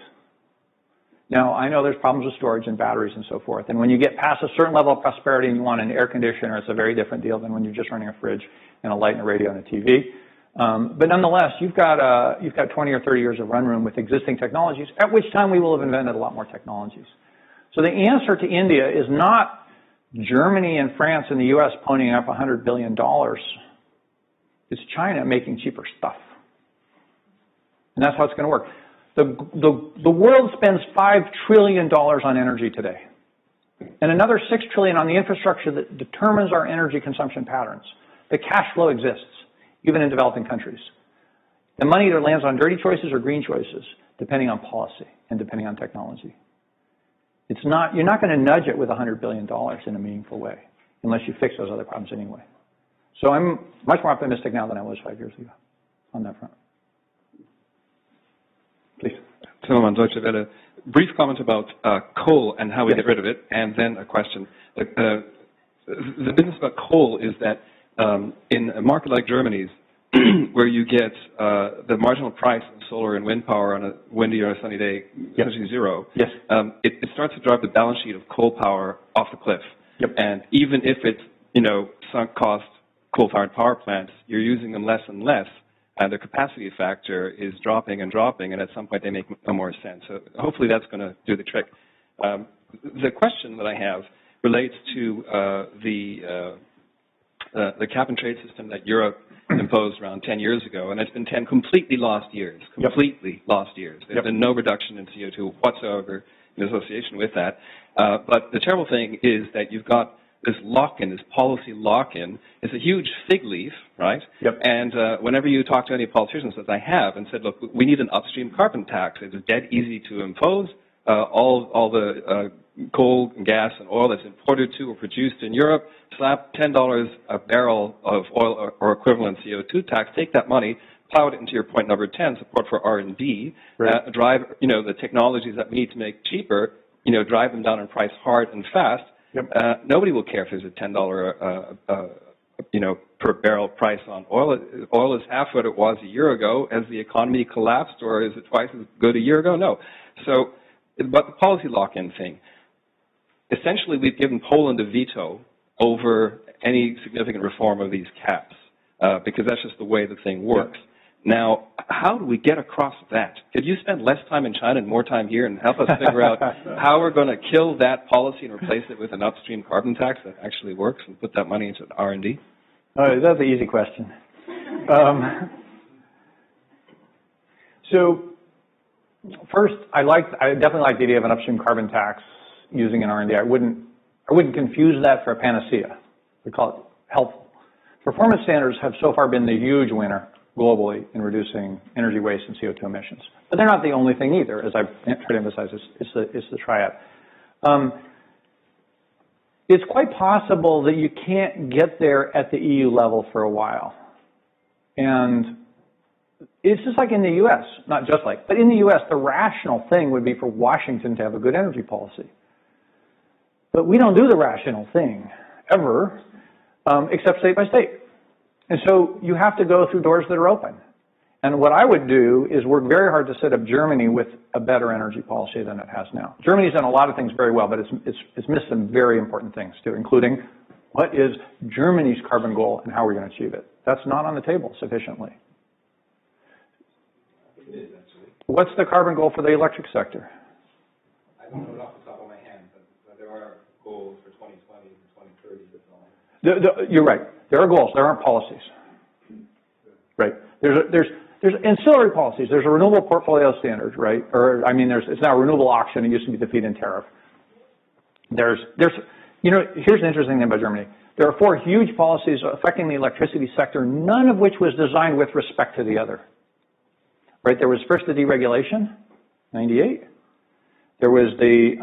Now, I know there's problems with storage and batteries and so forth, and when you get past a certain level of prosperity and you want an air conditioner, it's a very different deal than when you're just running a fridge and a light and a radio and a TV. But nonetheless, you've got 20 or 30 years of run room with existing technologies, at which time we will have invented a lot more technologies. So the answer to India is not Germany and France and the U.S. ponying up $100 billion. It's China making cheaper stuff. And that's how it's going to work. The world spends $5 trillion on energy today, and another $6 trillion on the infrastructure that determines our energy consumption patterns. The cash flow exists, even in developing countries. The money either lands on dirty choices or green choices, depending on policy and depending on technology. It's not, you're not going to nudge it with $100 billion in a meaningful way, unless you fix those other problems anyway. So I'm much more optimistic now than I was 5 years ago on that front. Please.
Tilman, Deutsche Welle. Brief comment about coal and how we get rid of it, and then a question. The business about coal is that in a market like Germany's, where you get the marginal price of solar and wind power on a windy or a sunny day essentially zero, it starts to drive the balance sheet of coal power off the cliff. And even if it's, sunk cost coal-fired power plants, you're using them less and less, and the capacity factor is dropping and dropping, and at some point they make no more sense. So hopefully that's going to do the trick. The question that I have relates to the cap and trade system that Europe imposed around 10 years ago, and it's been 10 completely lost years, lost years. There's been no reduction in CO2 whatsoever in association with that. But the terrible thing is that you've got this lock-in, this policy lock-in. It's a huge fig leaf, right? And whenever you talk to any politicians, as I have, and said, look, we need an upstream carbon tax. It's dead easy to impose. All the coal, and gas, and oil that's imported to or produced in Europe, slap $10 a barrel of oil or equivalent CO2 tax, take that money, plow it into your point number 10, support for R&D, drive, the technologies that we need to make cheaper, drive them down in price hard and fast. Nobody will care if there's a $10, per barrel price on oil. Oil is half what it was a year ago. Has the economy collapsed, or is it twice as good a year ago? No. So, but the policy lock-in thing. Essentially, we've given Poland a veto over any significant reform of these caps, because that's just the way the thing works. Now, how do we get across that? Could you spend less time in China and more time here and help us figure out how we're going to kill that policy and replace it with an upstream carbon tax that actually works and put that money into R&D?
That's an easy question. So, first, I definitely like the idea of an upstream carbon tax using an R&D. I wouldn't confuse that for a panacea. We call it helpful. Performance standards have so far been the huge winner globally in reducing energy waste and CO2 emissions. But they're not the only thing either, as I've tried to emphasize, it's the triad. It's quite possible that you can't get there at the EU level for a while. And it's just like in the U.S., not just like, but in the U.S., the rational thing would be for Washington to have a good energy policy. But we don't do the rational thing, ever, except state by state. And so you have to go through doors that are open. And what I would do is work very hard to set up Germany with a better energy policy than it has now. Germany's done a lot of things very well, but it's missed some very important things too, including what is Germany's carbon goal and how we're going to achieve it. That's not on the table sufficiently.
It is, actually.
What's the carbon goal for the electric sector?
I don't know it off the top of my head, but there are goals for 2020 and 2030 and so on.
You're right. There are goals. There aren't policies. Right. There's ancillary policies. There's a renewable portfolio standard, right? Or it's now a renewable auction. It used to be the feed-in tariff. Here's an interesting thing about Germany. There are 4 huge policies affecting the electricity sector, none of which was designed with respect to the other. Right? There was first the deregulation, 98. There was the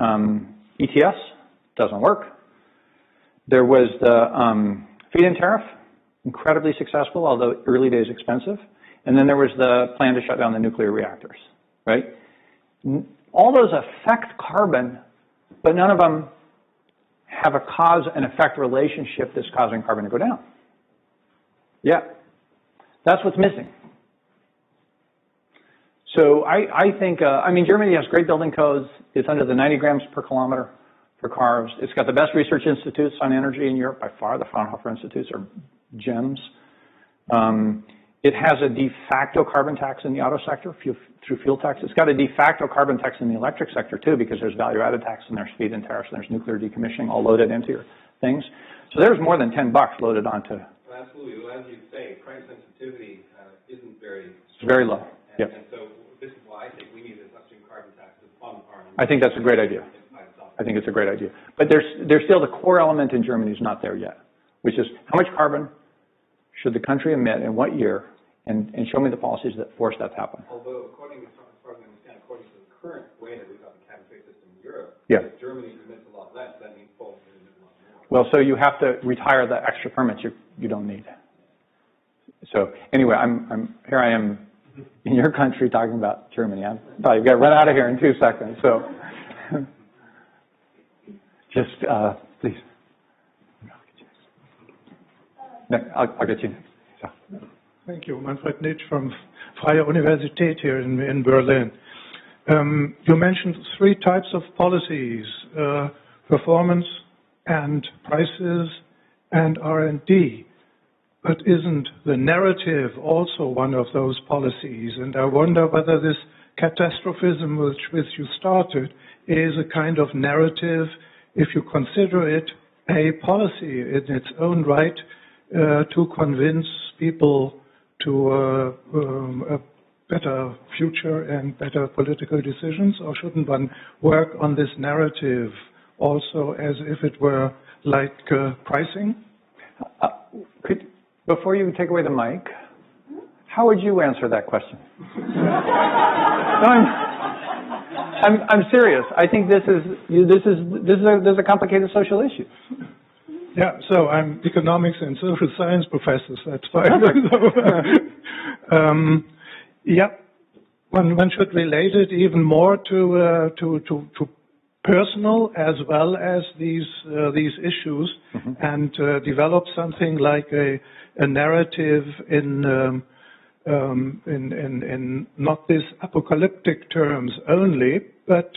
ETS, doesn't work. There was the feed-in tariff, incredibly successful, although early days expensive. And then there was the plan to shut down the nuclear reactors, right? All those affect carbon, but none of them have a cause and effect relationship that's causing carbon to go down. Yeah, that's what's missing. So I think, Germany has great building codes. It's under the 90 grams per kilometer for cars. It's got the best research institutes on energy in Europe by far. The Fraunhofer Institutes are gems. It has a de facto carbon tax in the auto sector through fuel tax. It's got a de facto carbon tax in the electric sector too, because there's value-added tax and there's feed-in tariffs and there's nuclear decommissioning all loaded into your things. So there's more than $10 loaded onto.
Well, absolutely. Well, as you say, price sensitivity isn't very strong.
It's very low.
And, and so this is why I think we need an upstream carbon tax on our.
I think that's a great idea. I think it's a great idea. But there's still the core element in Germany is not there yet, which is how much carbon should the country emit in what year, and show me the policies that force that to happen.
Although, as far as I understand, according to the current way that we've got the cap and trade system in Europe, if Germany emits a lot less, that means Poland emits a lot more. Well,
so you have to retire the extra permits you don't need. So anyway, here I am in your country talking about Germany. I thought you've got to run out of here in 2 seconds. So just please. I'll get you next. So.
Thank you. Manfred Nitsch from Freie Universität here in Berlin. You mentioned 3 types of policies, performance and prices and R&D. But isn't the narrative also one of those policies? And I wonder whether this catastrophism which you started is a kind of narrative, if you consider it a policy in its own right, to convince people to a better future and better political decisions, or shouldn't one work on this narrative also as if it were like pricing?
Before you take away the mic, how would you answer that question? No, I'm serious. I think this is a complicated social issue.
Yeah, so I'm economics and social science professor, so that's fine. Yeah, one should relate it even more to personal as well as these issues, and develop something like a narrative in not this apocalyptic terms only, but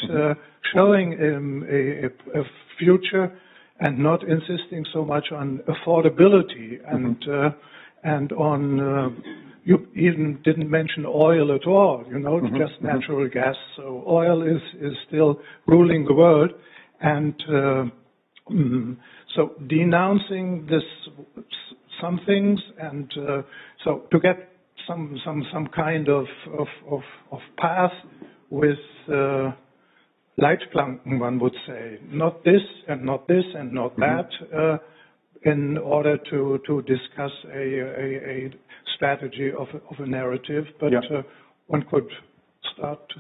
showing a future. And not insisting so much on affordability and on you even didn't mention oil at all, just natural gas. So oil is still ruling the world, and so denouncing some things, and so to get some kind of path with. Leitplanken, one would say, not this and not this and not that, in order to discuss a strategy of a narrative. But one could start.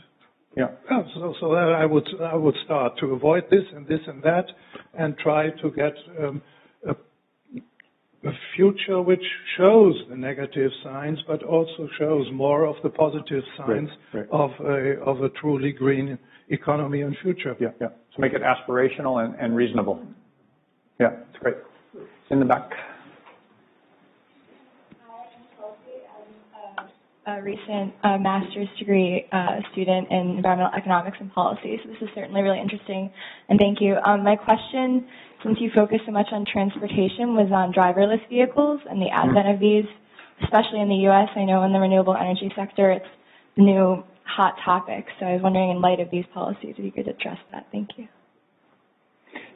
So I would start to avoid this and that, and try to get a future which shows the negative signs, but also shows more of the positive signs of a truly green economy and future.
So make it aspirational and reasonable. Yeah, it's great. In the back.
Hi, I'm Chelsea. I'm a recent master's degree student in environmental economics and policy, so this is certainly really interesting, and thank you. My question, since you focus so much on transportation, was on driverless vehicles and the advent of these, especially in the U.S. I know in the renewable energy sector, it's the new hot topic. So I was wondering, in light of these policies, if you could address that. Thank you.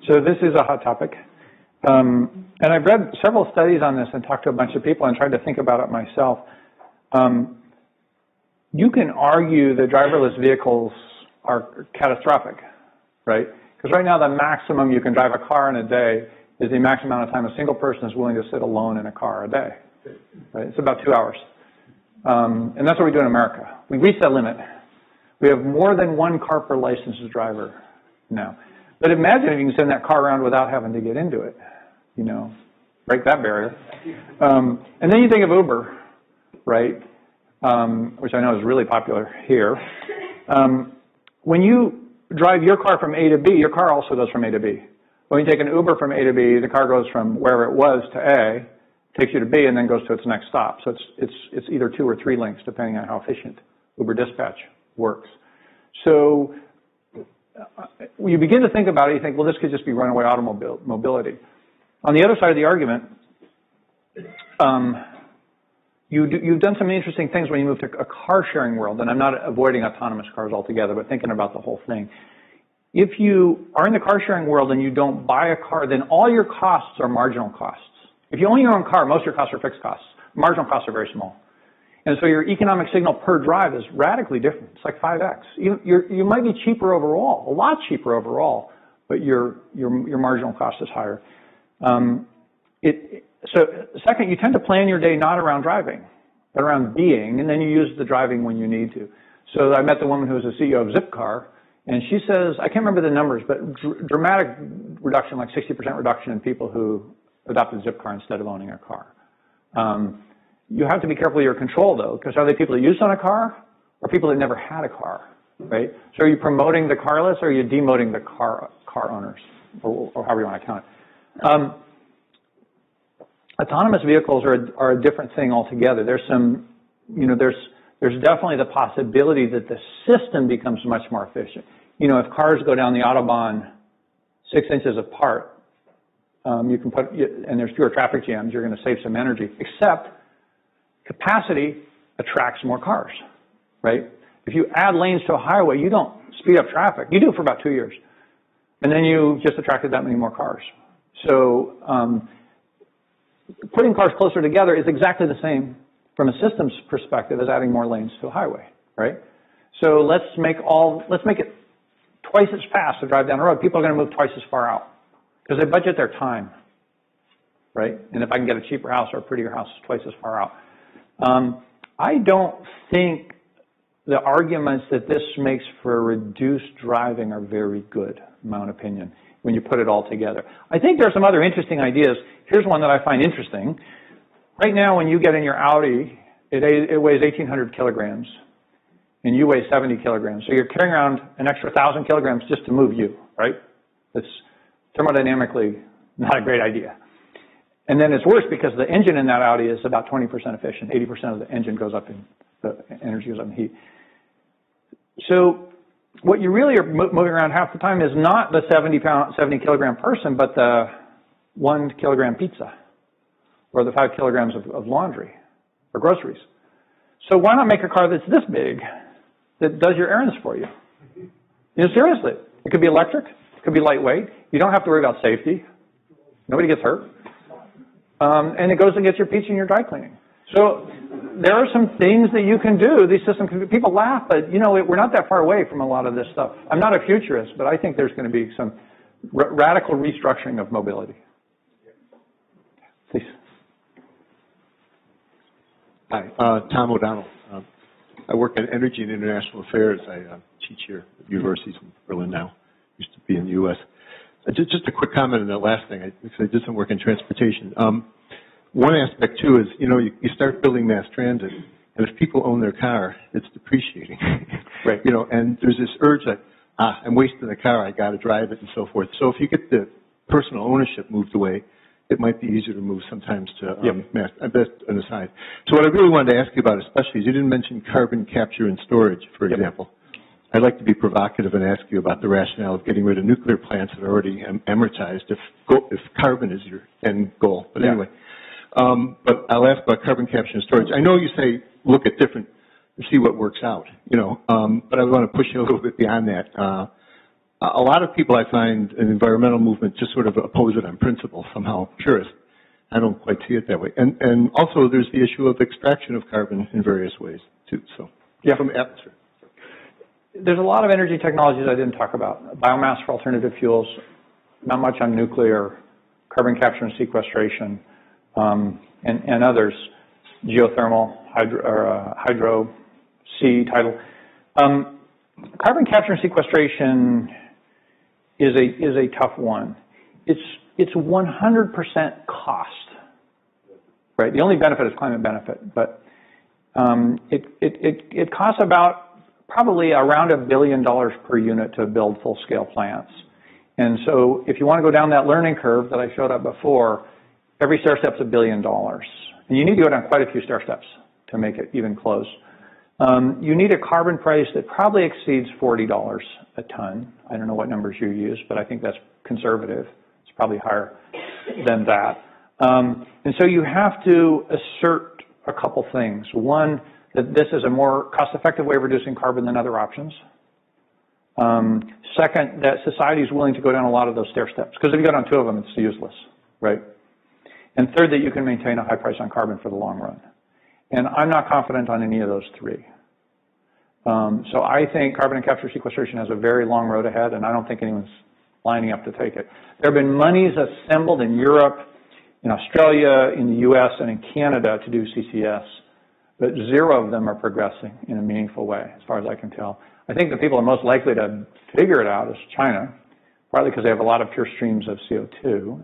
So this is a hot topic. And I've read several studies on this and talked to a bunch of people and tried to think about it myself. You can argue that driverless vehicles are catastrophic, right? Because right now the maximum you can drive a car in a day is the maximum amount of time a single person is willing to sit alone in a car a day. Right? It's about 2 hours. And that's what we do in America. We reached that limit. We have more than 1 car per licensed driver now. But imagine if you can send that car around without having to get into it, break that barrier. And then you think of Uber, right, which I know is really popular here. When you drive your car from A to B, your car also goes from A to B. When you take an Uber from A to B, the car goes from wherever it was to A, takes you to B, and then goes to its next stop. So it's either 2 or 3 links, depending on how efficient Uber dispatch works. So when you begin to think about it, you think, well, this could just be runaway automobile mobility. On the other side of the argument, you've done some interesting things when you move to a car-sharing world, and I'm not avoiding autonomous cars altogether, but thinking about the whole thing. If you are in the car-sharing world and you don't buy a car, then all your costs are marginal costs. If you own your own car, most of your costs are fixed costs. Marginal costs are very small. And so your economic signal per drive is radically different. It's like 5x. You might be cheaper overall, a lot cheaper overall, but your marginal cost is higher. So second, you tend to plan your day not around driving, but around being, and then you use the driving when you need to. So I met the woman who was the CEO of Zipcar, and she says, I can't remember the numbers, but dramatic reduction, like 60% reduction in people who adopted Zipcar instead of owning a car. You have to be careful of your control, though, because are they people that used on a car or people that never had a car, right? So are you promoting the carless or are you demoting the car owners, or however you want to count it? Autonomous vehicles are a different thing altogether. There's some, there's definitely the possibility that the system becomes much more efficient. If cars go down the Autobahn 6 inches apart, you can put, and there's fewer traffic jams, you're going to save some energy, except capacity attracts more cars, right? If you add lanes to a highway, you don't speed up traffic. You do it for about 2 years. And then you just attracted that many more cars. So putting cars closer together is exactly the same from a systems perspective as adding more lanes to a highway, right? So let's make it twice as fast to drive down the road. People are going to move twice as far out because they budget their time, right? And if I can get a cheaper house or a prettier house twice as far out. I don't think the arguments that this makes for reduced driving are very good, in my own opinion, when you put it all together. I think there are some other interesting ideas. Here's one that I find interesting. Right now, when you get in your Audi, it weighs 1,800 kilograms, and you weigh 70 kilograms. So you're carrying around an extra 1,000 kilograms just to move you, right? That's thermodynamically not a great idea. And then it's worse because the engine in that Audi is about 20% efficient. 80% of the engine goes up in, the energy goes up in heat. So what you really are moving around half the time is not the 70 kilogram person, but the 1 kilogram pizza or the 5 kilograms of laundry or groceries. So why not make a car that's this big that does your errands for you? Seriously, it could be electric, it could be lightweight. You don't have to worry about safety. Nobody gets hurt. And it goes and gets your pizza and your dry cleaning. So there are some things that you can do. These systems, people laugh, but we're not that far away from a lot of this stuff. I'm not a futurist, but I think there's going to be some radical restructuring of mobility. Please.
Hi, Tom O'Donnell. I work in energy and international affairs. I teach here at universities in Berlin now. Used to be in the U.S. Just a quick comment on that last thing. I did some work in transportation. One aspect, too, is, you start building mass transit, and if people own their car, it's depreciating.
Right.
And there's this urge that, I'm wasting the car, I got to drive it, and so forth. So if you get the personal ownership moved away, it might be easier to move sometimes to mass. That's an aside. So what I really wanted to ask you about especially is you didn't mention carbon capture and storage, for example. I'd like to be provocative and ask you about the rationale of getting rid of nuclear plants that are already amortized if carbon is your end goal. But anyway, but I'll ask about carbon capture and storage. I know you say look at different, see what works out, but I want to push you a little bit beyond that. A lot of people I find in the environmental movement just sort of oppose it on principle, somehow purist. I don't quite see it that way. And also there's the issue of extraction of carbon in various ways too. So from atmosphere.
There's a lot of energy technologies I didn't talk about. Biomass for alternative fuels, not much on nuclear, carbon capture and sequestration, and others, geothermal, hydro, sea, tidal. Carbon capture and sequestration is a tough one. It's 100% cost, right? The only benefit is climate benefit, but it costs about probably around $1 billion per unit to build full-scale plants. And so if you want to go down that learning curve that I showed up before, every stair step's $1 billion. And you need to go down quite a few stair steps to make it even close. You need a carbon price that probably exceeds $40 a ton. I don't know what numbers you use, but I think that's conservative. It's probably higher than that. And so you have to assert a couple things. One, that this is a more cost-effective way of reducing carbon than other options. Second, that society is willing to go down a lot of those stair steps, because if you go down 2 of them, it's useless, right? And third, that you can maintain a high price on carbon for the long run. And I'm not confident on any of those 3. So I think carbon and capture sequestration has a very long road ahead, and I don't think anyone's lining up to take it. There have been monies assembled in Europe, in Australia, in the US, and in Canada to do CCS, but 0 of them are progressing in a meaningful way, as far as I can tell. I think the people are most likely to figure it out is China, partly because they have a lot of pure streams of CO2,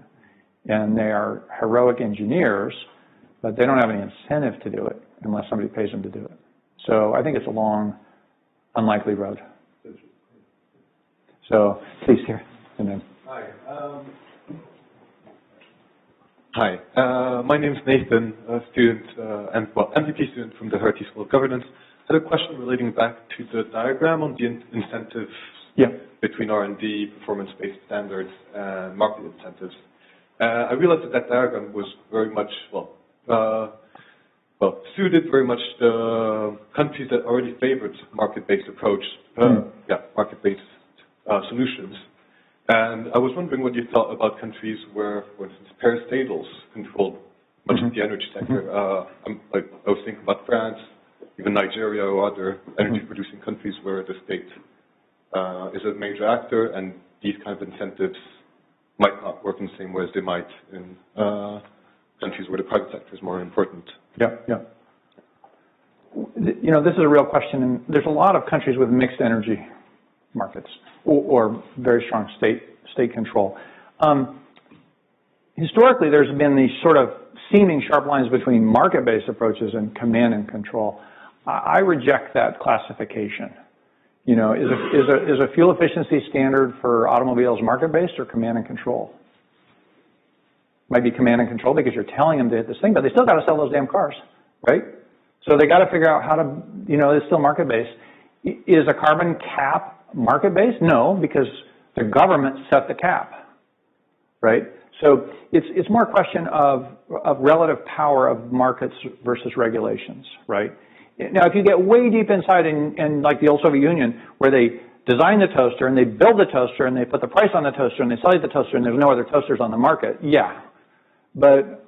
and they are heroic engineers, but they don't have any incentive to do it unless somebody pays them to do it. So I think it's a long, unlikely road. So please, here, and then.
Hi, my name is Nathan, a student, MVP student from the Hertie School of Governance. I had a question relating back to the diagram on the incentives between R&D, performance-based standards, and market incentives. I realized that diagram was very much, suited very much the countries that already favored market-based approach, market-based solutions. And I was wondering what you thought about countries where, for instance, parastatals controlled much of the energy sector. I was thinking about France, even Nigeria or other energy-producing countries where the state is a major actor, and these kind of incentives might not work in the same way as they might in countries where the private sector is more important.
Yeah. You know, this is a real question, and there's a lot of countries with mixed energy markets or very strong state control. Historically, there's been these sort of seeming sharp lines between market-based approaches and command and control. I reject that classification. You know, is a fuel efficiency standard for automobiles market-based or command and control? Might be command and control because you're telling them to hit this thing, but they still got to sell those damn cars, right? So they got to figure out how to, you know, it's still market-based. Is a carbon cap market-based? No, because the government set the cap, right? So it's more a question of relative power of markets versus regulations, right? Now, if you get way deep inside in like the old Soviet Union, where they design the toaster and they build the toaster and they put the price on the toaster and they sell you the toaster and there's no other toasters on the market, yeah. But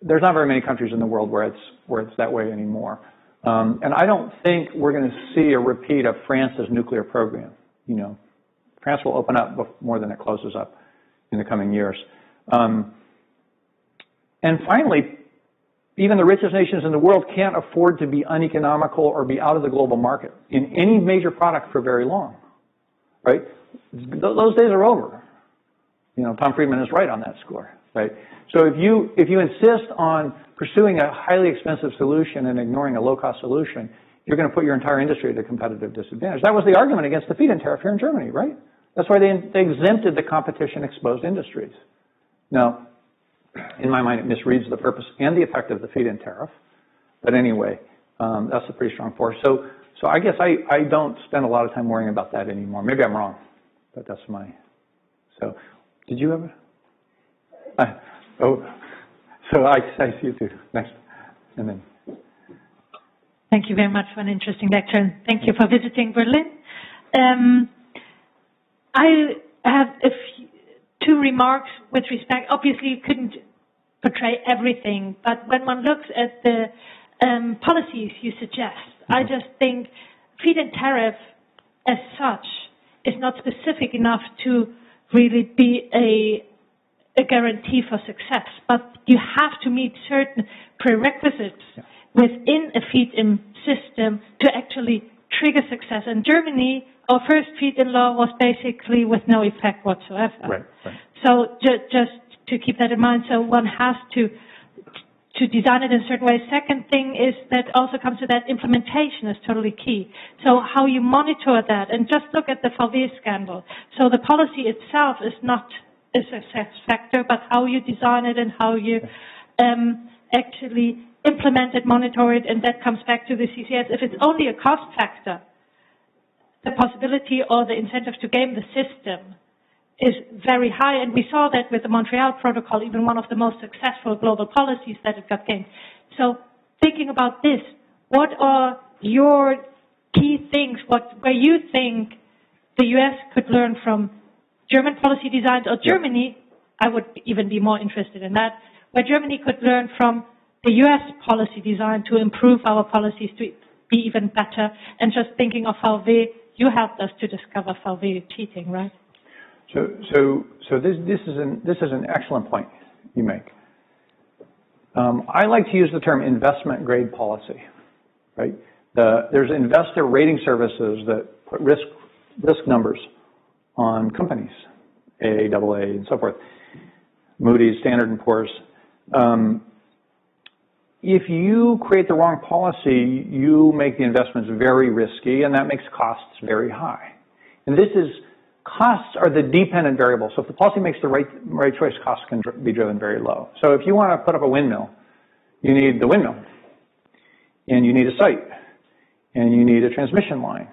there's not very many countries in the world where it's that way anymore. And I don't think we're going to see a repeat of France's nuclear program. You know, France will open up more than it closes up in the coming years. And finally, even the richest nations in the world can't afford to be uneconomical or be out of the global market in any major product for very long, right? Those days are over. You know, Tom Friedman is right on that score, right? So if you insist on pursuing a highly expensive solution and ignoring a low-cost solution, you're going to put your entire industry at a competitive disadvantage. That was the argument against the feed-in tariff here in Germany, right? That's why they exempted the competition-exposed industries. Now, in my mind, it misreads the purpose and the effect of the feed-in tariff. But anyway, that's a pretty strong force. So I guess I don't spend a lot of time worrying about that anymore. Maybe I'm wrong, but that's my. So, did you have a? So I see you too. Next, and then.
Thank you very much for an interesting lecture, and thank you for visiting Berlin. I have two remarks with respect. Obviously, you couldn't portray everything, but when one looks at the policies you suggest, I just think feed-in tariff as such is not specific enough to really be a guarantee for success. But you have to meet certain prerequisites within a feed-in system to actually trigger success. In Germany, our first feed-in law was basically with no effect whatsoever.
Right.
So just to keep that in mind, so one has to to design it in a certain way. Second thing is that also comes to that implementation is totally key. So how you monitor that, and just look at the VW scandal. So the policy itself is not a success factor, but how you design it and how you actually implement it, monitor it, and that comes back to the CCS. If it's only a cost factor, the possibility or the incentive to game the system is very high, and we saw that with the Montreal Protocol, even one of the most successful global policies that it got gained. So thinking about this, what are your key things, where you think the US could learn from German policy designs, or Germany, I would even be more interested in that, where Germany could learn from the US policy design to improve our policies to be even better, and just thinking of VW, you helped us to discover VW cheating, right?
So this is an excellent point you make. I like to use the term investment grade policy, right? There's investor rating services that put risk numbers on companies, AA, and so forth, Moody's, Standard & Poor's. If you create the wrong policy, you make the investments very risky, and that makes costs very high. And costs are the dependent variable. So if the policy makes the right choice, costs can be driven very low. So if you want to put up a windmill, you need the windmill, and you need a site, and you need a transmission line,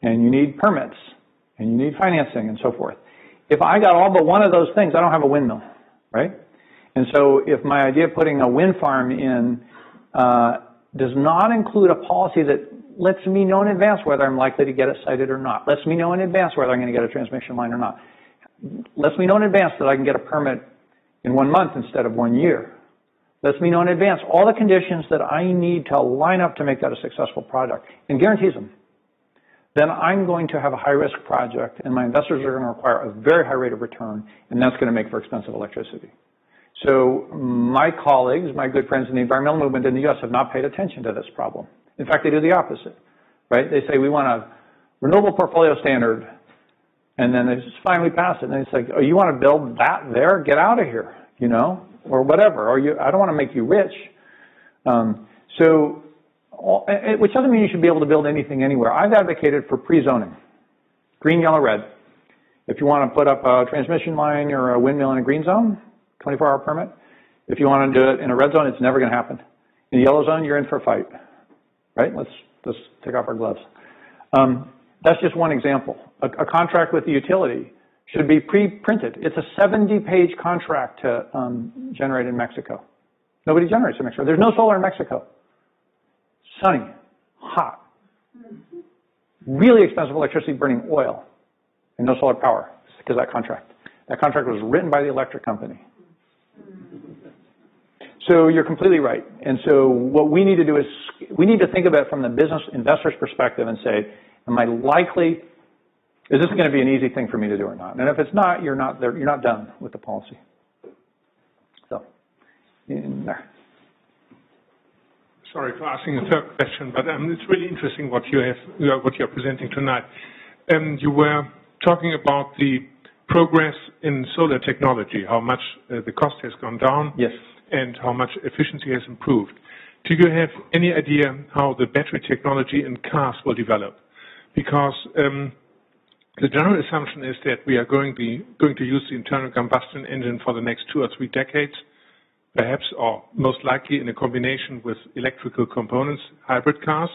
and you need permits, and you need financing, and so forth. If I got all but one of those things, I don't have a windmill, right? And so if my idea of putting a wind farm in does not include a policy that lets me know in advance whether I'm likely to get it sited or not, lets me know in advance whether I'm going to get a transmission line or not, lets me know in advance that I can get a permit in 1 month instead of 1 year, lets me know in advance all the conditions that I need to line up to make that a successful product, and guarantees them, then I'm going to have a high-risk project, and my investors are going to require a very high rate of return, and that's going to make for expensive electricity. So my colleagues, my good friends in the environmental movement in the U.S. have not paid attention to this problem. In fact, they do the opposite, right? They say, we want a renewable portfolio standard, and then they just finally pass it, and it's like, oh, you want to build that there? Get out of here, you know, or whatever, or I don't want to make you rich. Which doesn't mean you should be able to build anything anywhere. I've advocated for pre-zoning, green, yellow, red. If you want to put up a transmission line or a windmill in a green zone, 24-hour permit. If you want to do it in a red zone, it's never going to happen. In a yellow zone, you're in for a fight, right? Let's take off our gloves. That's just one example. A contract with the utility should be pre-printed. It's a 70-page contract to generate in Mexico. Nobody generates in Mexico. There's no solar in Mexico. Sunny, hot, really expensive electricity burning oil, and no solar power because of that contract. That contract was written by the electric company. So you're completely right. And so what we need to do is we need to think about it from the business investor's perspective and say, am I likely, is this going to be an easy thing for me to do or not? And if it's not, you're not done with the policy. So, in there.
Sorry for asking a third question, but it's really interesting what you're presenting tonight. You were talking about the progress in solar technology, how much the cost has gone down,
yes,
and how much efficiency has improved. Do you have any idea how the battery technology in cars will develop? Because the general assumption is that we are going to use the internal combustion engine for the next 2 or 3 decades, perhaps, or most likely in a combination with electrical components, hybrid cars.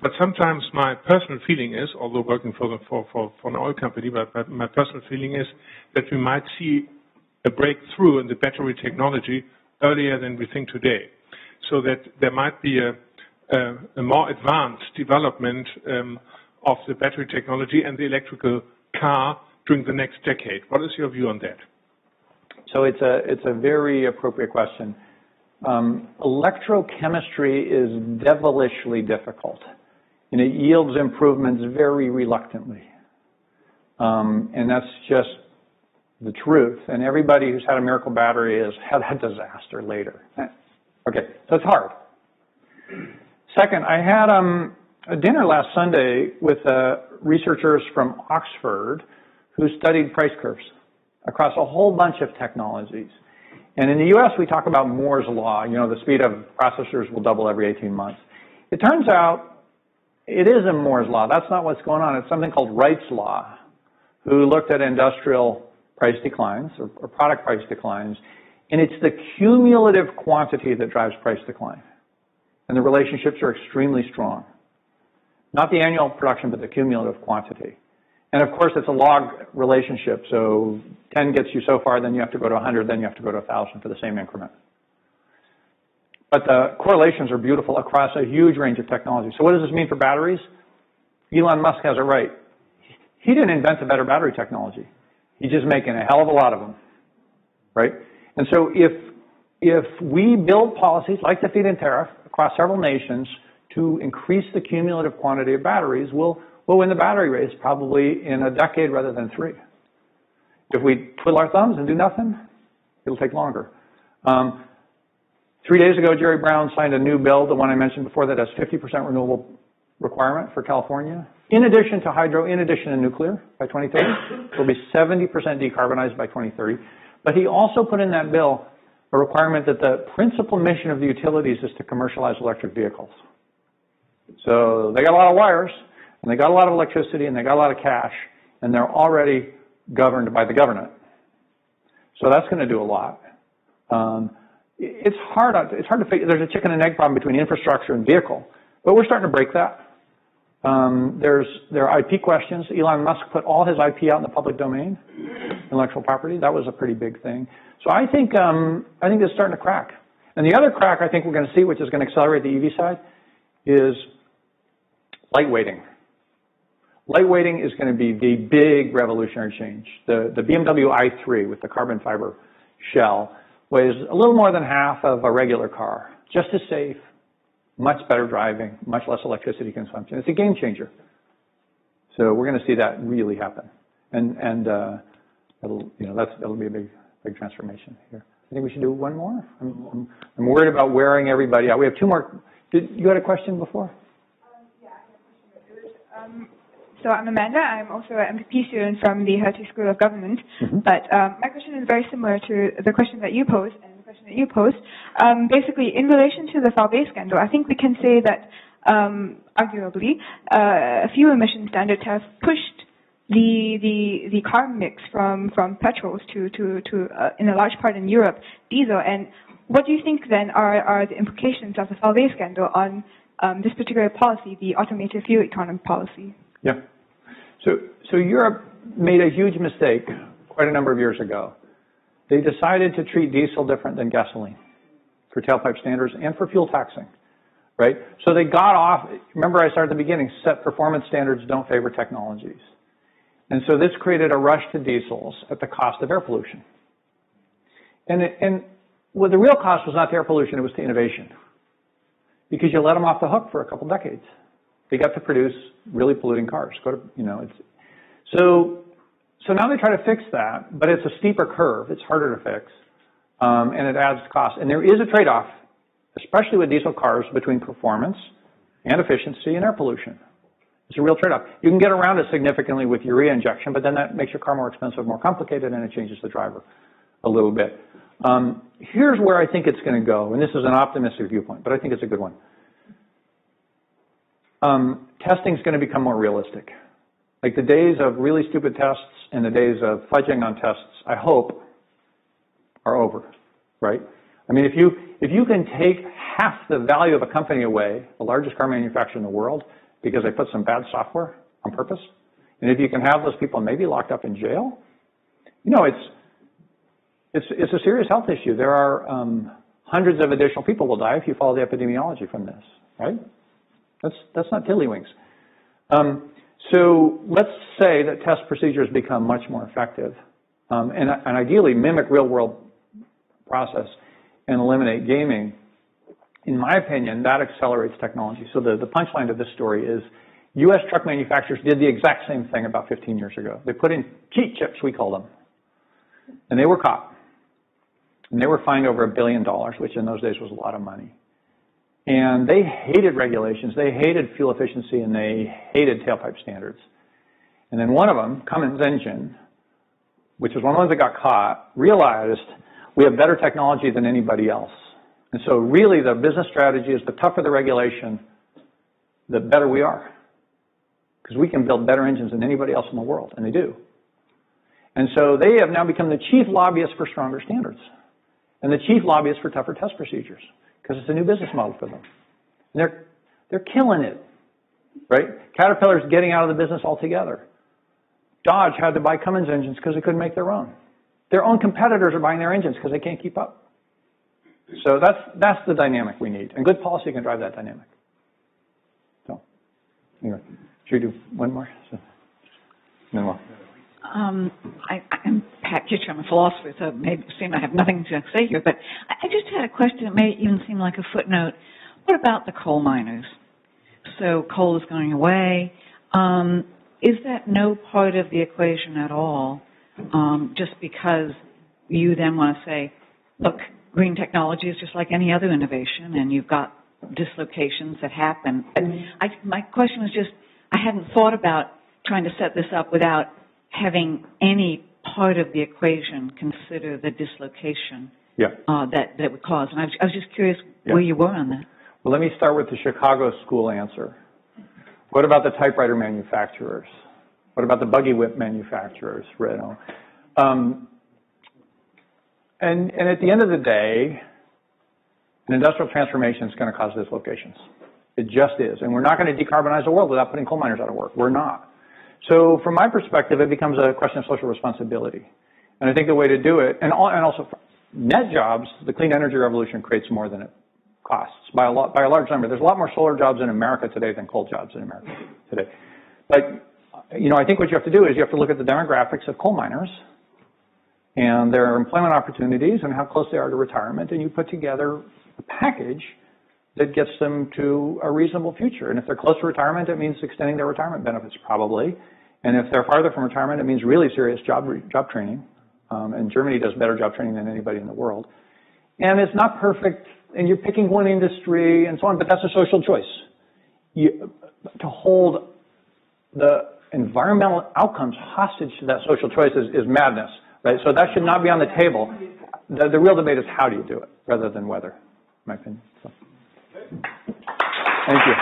But sometimes my personal feeling is, although working for an oil company, but my personal feeling is that we might see a breakthrough in the battery technology earlier than we think today, so that there might be a more advanced development of the battery technology and the electrical car during the next decade. What is your view on that?
So it's a very appropriate question. Electrochemistry is devilishly difficult, and it yields improvements very reluctantly. And that's just the truth. And everybody who's had a miracle battery has had a disaster later. Okay, so it's hard. Second, I had a dinner last Sunday with researchers from Oxford who studied price curves across a whole bunch of technologies. And in the US, we talk about Moore's Law, you know, the speed of processors will double every 18 months. It turns out it isn't Moore's Law. That's not what's going on. It's something called Wright's Law, who looked at industrial price declines or product price declines, and it's the cumulative quantity that drives price decline. And the relationships are extremely strong. Not the annual production, but the cumulative quantity. And of course, it's a log relationship. So 10 gets you so far, then you have to go to 100, then you have to go to 1,000 for the same increment. But the correlations are beautiful across a huge range of technologies. So what does this mean for batteries? Elon Musk has it right. He didn't invent a better battery technology. He's just making a hell of a lot of them, right? And so if we build policies like the feed-in tariff across several nations to increase the cumulative quantity of batteries, we'll win the battery race probably in a decade rather than 3. If we twiddle our thumbs and do nothing, it'll take longer. 3 days ago, Jerry Brown signed a new bill, the one I mentioned before, that has 50% renewable requirement for California, in addition to hydro, in addition to nuclear by 2030. It'll be 70% decarbonized by 2030. But he also put in that bill a requirement that the principal mission of the utilities is to commercialize electric vehicles. So they got a lot of wires, and they got a lot of electricity, and they got a lot of cash, and they're already governed by the government. So that's going to do a lot. It's hard to figure. There's a chicken and egg problem between infrastructure and vehicle, but we're starting to break that. There are IP questions. Elon Musk put all his IP out in the public domain, intellectual property. That was a pretty big thing. So I think it's starting to crack. And the other crack I think we're going to see, which is going to accelerate the EV side, is lightweighting. Lightweighting is going to be the big revolutionary change. The BMW i3 with the carbon fiber shell weighs a little more than half of a regular car. Just as safe, much better driving, much less electricity consumption. It's a game changer. So we're going to see that really happen. And that'll be a big transformation here. I think we should do one more. I'm worried about wearing everybody out. We have 2 more. You had a question before?
Yeah, I have a question. So I'm Amanda. I'm also an MPP student from the Hertie School of Government. Mm-hmm. But my question is very similar to the question that you posed and the question that you posed. Basically, in relation to the Falbey scandal, I think we can say that arguably fuel emission standards have pushed the carbon mix from petrols to in a large part in Europe, diesel. And what do you think then are the implications of the Falbey scandal on this particular policy, the automated fuel economy policy?
Yeah. So Europe made a huge mistake quite a number of years ago. They decided to treat diesel different than gasoline for tailpipe standards and for fuel taxing, right? So they got off, remember I started at the beginning, set performance standards don't favor technologies. And so this created a rush to diesels at the cost of air pollution. And well, the real cost was not to air pollution, it was to innovation. Because you let them off the hook for a couple decades. They got to produce really polluting cars. So now they try to fix that, but it's a steeper curve. It's harder to fix, and it adds cost. And there is a trade-off, especially with diesel cars, between performance and efficiency and air pollution. It's a real trade-off. You can get around it significantly with urea injection, but then that makes your car more expensive, more complicated, and it changes the driver a little bit. Here's where I think it's going to go, and this is an optimistic viewpoint, but I think it's a good one. Testing is going to become more realistic. Like the days of really stupid tests and the days of fudging on tests, I hope, are over, right? I mean, if you can take half the value of a company away, the largest car manufacturer in the world, because they put some bad software on purpose, and if you can have those people maybe locked up in jail, it's a serious health issue. There are hundreds of additional people will die if you follow the epidemiology from this, right? That's not tiddlywinks. So let's say that test procedures become much more effective and ideally mimic real-world process and eliminate gaming. In my opinion, that accelerates technology. So the punchline of this story is U.S. truck manufacturers did the exact same thing about 15 years ago. They put in cheat chips, we call them, and they were caught. And they were fined over $1 billion, which in those days was a lot of money. And they hated regulations, they hated fuel efficiency, and they hated tailpipe standards. And then one of them, Cummins Engine, which was one of the ones that got caught, realized, We have better technology than anybody else. And so really the business strategy is the tougher the regulation, the better we are. Because we can build better engines than anybody else in the world, and they do. And so they have now become the chief lobbyists for stronger standards and the chief lobbyists for tougher test procedures because it's a new business model for them. And they're killing it, right? Caterpillar's getting out of the business altogether. Dodge had to buy Cummins engines because they couldn't make their own. Their own competitors are buying their engines because they can't keep up. So that's the dynamic we need, and good policy can drive that dynamic. So, anyway, should we do one more? So, no more.
I'm Pat Kitcher. I'm a philosopher, so it may seem I have nothing to say here, but I just had a question that may even seem like a footnote. What about the coal miners? So coal is going away. Is that no part of the equation at all, just because you then want to say, look, green technology is just like any other innovation, and you've got dislocations that happen. My question was just, I hadn't thought about trying to set this up without having any part of the equation consider the dislocation that would cause. And I was just curious where you were on that.
Well, let me start with the Chicago school answer. What about the typewriter manufacturers? What about the buggy whip manufacturers? And at the end of the day, an industrial transformation is going to cause dislocations. It just is. And we're not going to decarbonize the world without putting coal miners out of work. We're not. So from my perspective, it becomes a question of social responsibility. And I think the way to do it, and also net jobs, the clean energy revolution creates more than it costs by a large number. There's a lot more solar jobs in America today than coal jobs in America today. But, I think what you have to do is you have to look at the demographics of coal miners and their employment opportunities and how close they are to retirement, and you put together a package that gets them to a reasonable future. And if they're close to retirement, it means extending their retirement benefits probably. And if they're farther from retirement, it means really serious job training. And Germany does better job training than anybody in the world. And it's not perfect, and you're picking one industry and so on, but that's a social choice. To hold the environmental outcomes hostage to that social choice is madness, right? So that should not be on the table. The real debate is how do you do it, rather than whether, in my opinion. So. Thank you.